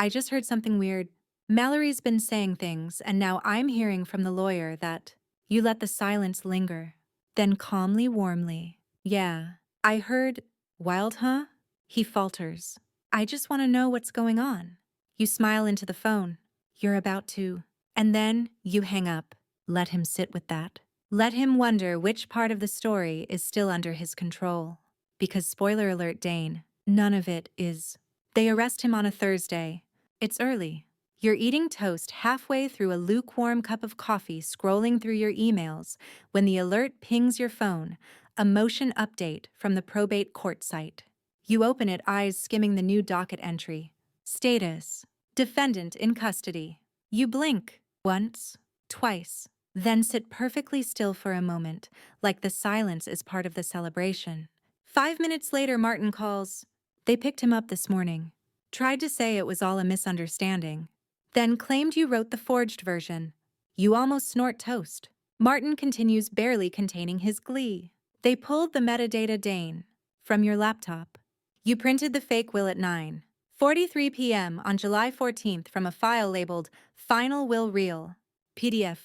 just heard something weird. Mallory's been saying things, and now I'm hearing from the lawyer that you let the silence linger. Then calmly, warmly. Yeah, I heard. Wild, huh? He falters. I just want to know what's going on. You smile into the phone. You're about to. And then you hang up. Let him sit with that. Let him wonder which part of the story is still under his control. Because spoiler alert, Dane, none of it is. They arrest him on a Thursday. It's early. You're eating toast halfway through a lukewarm cup of coffee, scrolling through your emails, when the alert pings your phone, a motion update from the probate court site. You open it, eyes skimming the new docket entry. Status: defendant in custody. You blink. Once, twice, then sit perfectly still for a moment, like the silence is part of the celebration. 5 minutes later, Martin calls. They picked him up this morning. Tried to say it was all a misunderstanding. Then claimed you wrote the forged version. You almost snort toast. Martin continues, barely containing his glee. They pulled the metadata, Dane, from your laptop. You printed the fake will at 9:43 p.m. on July 14th from a file labeled Final Will Real. PDF.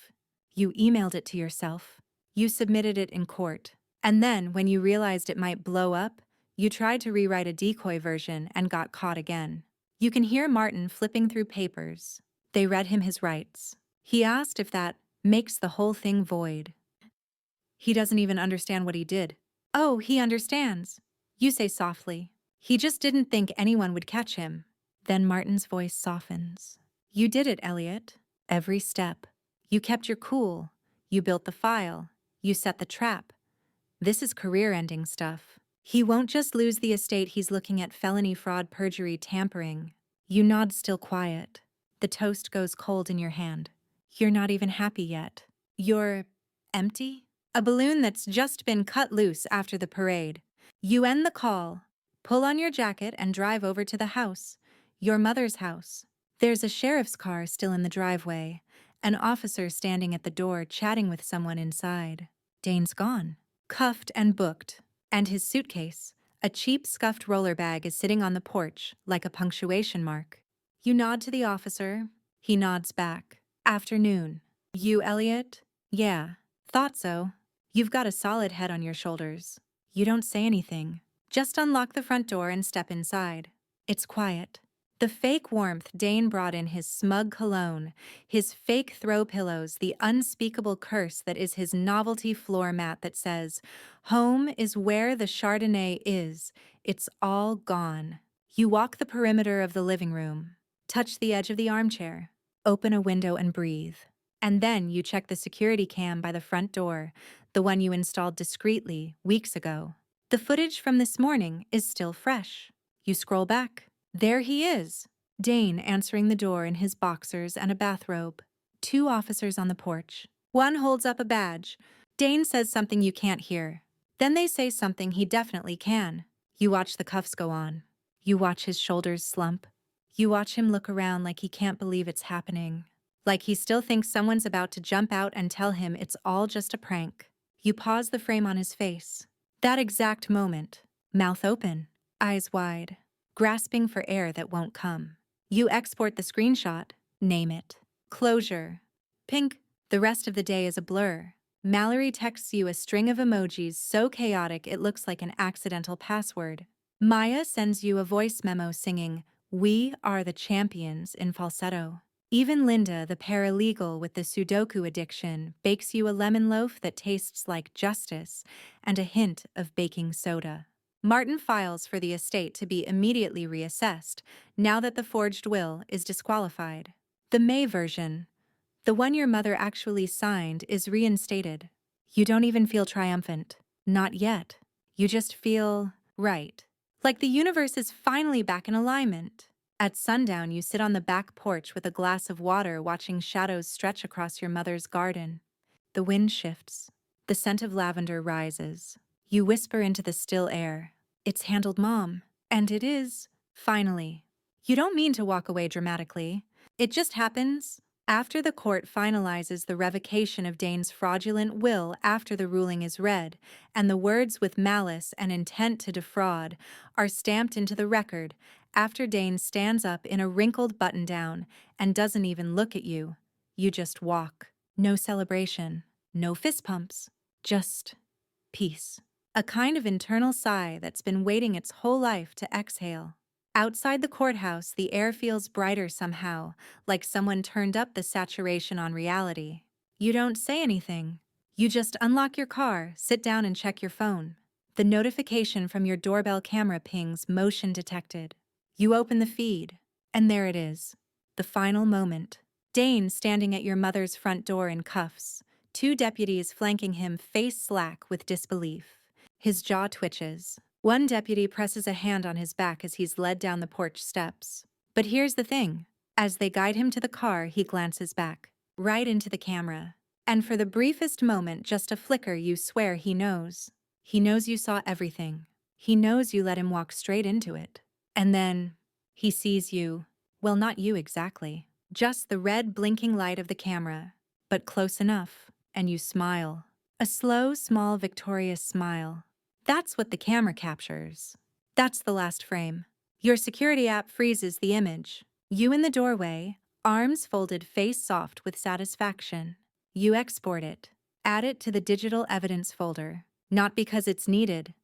You emailed it to yourself. You submitted it in court. And then, when you realized it might blow up, you tried to rewrite a decoy version and got caught again. You can hear Martin flipping through papers. They read him his rights. He asked if that makes the whole thing void. He doesn't even understand what he did. Oh, he understands. You say softly. He just didn't think anyone would catch him. Then Martin's voice softens. You did it, Elliot. Every step. You kept your cool. You built the file. You set the trap. This is career-ending stuff. He won't just lose the estate, he's looking at felony, fraud, perjury, tampering. You nod, still quiet. The toast goes cold in your hand. You're not even happy yet. You're empty? A balloon that's just been cut loose after the parade. You end the call, pull on your jacket and drive over to the house, your mother's house. There's a sheriff's car still in the driveway, an officer standing at the door chatting with someone inside. Dane's gone, cuffed and booked. And his suitcase, a cheap scuffed roller bag, is sitting on the porch like a punctuation mark. You nod to the officer. He nods back. Afternoon. You, Elliot? Yeah, thought so. You've got a solid head on your shoulders. You don't say anything. Just unlock the front door and step inside. It's quiet. The fake warmth Dane brought in, his smug cologne, his fake throw pillows, the unspeakable curse that is his novelty floor mat that says, "Home is where the Chardonnay is." It's all gone. You walk the perimeter of the living room, touch the edge of the armchair, open a window and breathe. And then you check the security cam by the front door, the one you installed discreetly weeks ago. The footage from this morning is still fresh. You scroll back. There he is, Dane answering the door in his boxers and a bathrobe. 2 officers on the porch. One holds up a badge. Dane says something you can't hear. Then they say something he definitely can. You watch the cuffs go on. You watch his shoulders slump. You watch him look around like he can't believe it's happening. Like he still thinks someone's about to jump out and tell him it's all just a prank. You pause the frame on his face. That exact moment. Mouth open, eyes wide, grasping for air that won't come. You export the screenshot, name it. Closure. Pink. The rest of the day is a blur. Mallory texts you a string of emojis so chaotic it looks like an accidental password. Maya sends you a voice memo singing, "We are the champions" in falsetto. Even Linda, the paralegal with the Sudoku addiction, bakes you a lemon loaf that tastes like justice and a hint of baking soda. Martin files for the estate to be immediately reassessed now that the forged will is disqualified. The May version, the one your mother actually signed, is reinstated. You don't even feel triumphant. Not yet. You just feel right. Like the universe is finally back in alignment. At sundown, you sit on the back porch with a glass of water watching shadows stretch across your mother's garden. The wind shifts. The scent of lavender rises. You whisper into the still air, "It's handled, Mom." And it is, finally. You don't mean to walk away dramatically. It just happens. After the court finalizes the revocation of Dane's fraudulent will after the ruling is read, and the words "with malice and intent to defraud" are stamped into the record, after Dane stands up in a wrinkled button-down and doesn't even look at you, you just walk. No celebration, no fist pumps, just peace. A kind of internal sigh that's been waiting its whole life to exhale. Outside the courthouse, the air feels brighter somehow, like someone turned up the saturation on reality. You don't say anything. You just unlock your car, sit down and check your phone. The notification from your doorbell camera pings "motion detected." You open the feed, and there it is. The final moment. Dane standing at your mother's front door in cuffs, 2 deputies flanking him face slack with disbelief. His jaw twitches. One deputy presses a hand on his back as he's led down the porch steps. But here's the thing. As they guide him to the car, he glances back, right into the camera. And for the briefest moment, just a flicker, you swear he knows. He knows you saw everything. He knows you let him walk straight into it. And then, he sees you. Well, not you exactly. Just the red blinking light of the camera. But close enough. And you smile. A slow, small, victorious smile. That's what the camera captures. That's the last frame. Your security app freezes the image. You in the doorway, arms folded, face soft with satisfaction. You export it. Add it to the digital evidence folder. Not because it's needed.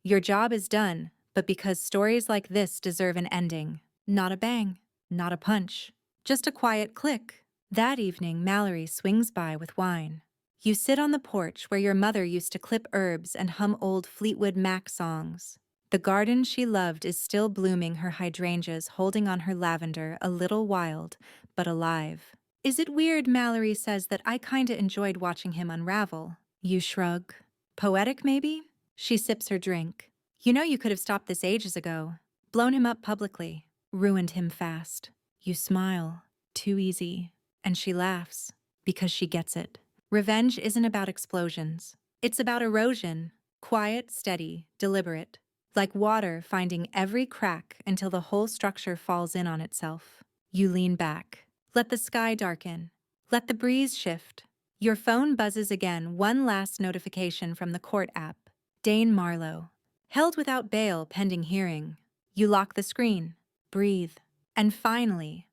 Your job is done, but because stories like this deserve an ending. Not a bang. Not a punch. Just a quiet click. That evening, Mallory swings by with wine. You sit on the porch where your mother used to clip herbs and hum old Fleetwood Mac songs. The garden she loved is still blooming, her hydrangeas holding on her lavender, a little wild, but alive. Is it weird, Mallory says, that I kinda enjoyed watching him unravel? You shrug. Poetic, maybe? She sips her drink. You know you could have stopped this ages ago. Blown him up publicly. Ruined him fast. You smile. Too easy. And she laughs. Because she gets it. Revenge isn't about explosions. It's about erosion. Quiet, steady, deliberate. Like water finding every crack until the whole structure falls in on itself. You lean back. Let the sky darken. Let the breeze shift. Your phone buzzes again, one last notification from the court app. Dane Marlowe. Held without bail pending hearing. You lock the screen. Breathe. And finally,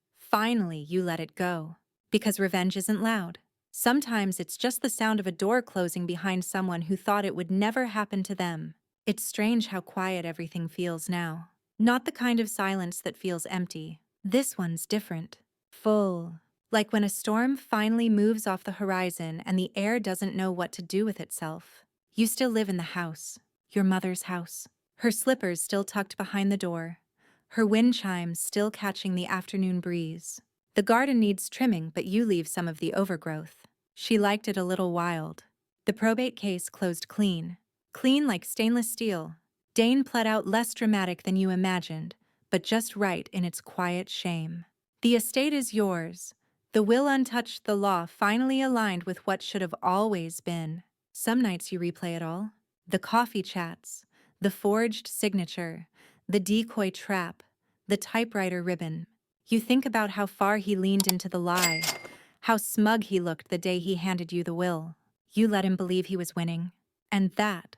you let it go. Because revenge isn't loud. Sometimes it's just the sound of a door closing behind someone who thought it would never happen to them. It's strange how quiet everything feels now. Not the kind of silence that feels empty. This one's different. Full. Like when a storm finally moves off the horizon and the air doesn't know what to do with itself. You still live in the house. Your mother's house. Her slippers still tucked behind the door. Her wind chimes still catching the afternoon breeze. The garden needs trimming, but you leave some of the overgrowth. She liked it a little wild. The probate case closed clean. Clean like stainless steel. Dane pled out less dramatic than you imagined, but just right in its quiet shame. The estate is yours. The will untouched, the law finally aligned with what should have always been. Some nights you replay it all. The coffee chats, the forged signature, the decoy trap, the typewriter ribbon. You think about how far he leaned into the lie, how smug he looked the day he handed you the will. You let him believe he was winning. And that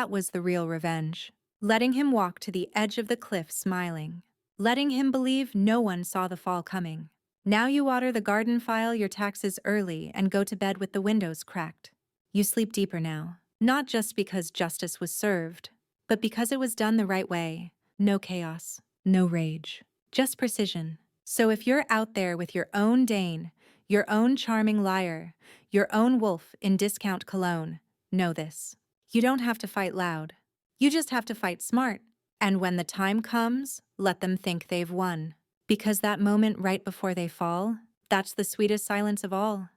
was the real revenge. Letting him walk to the edge of the cliff smiling. Letting him believe no one saw the fall coming. Now you water the garden, file your taxes early, and go to bed with the windows cracked. You sleep deeper now, not just because justice was served, but because it was done the right way. No chaos, no rage, just precision. So if you're out there with your own Dane, your own charming liar, your own wolf in discount cologne, know this. You don't have to fight loud. You just have to fight smart. And when the time comes, let them think they've won. Because that moment right before they fall, that's the sweetest silence of all.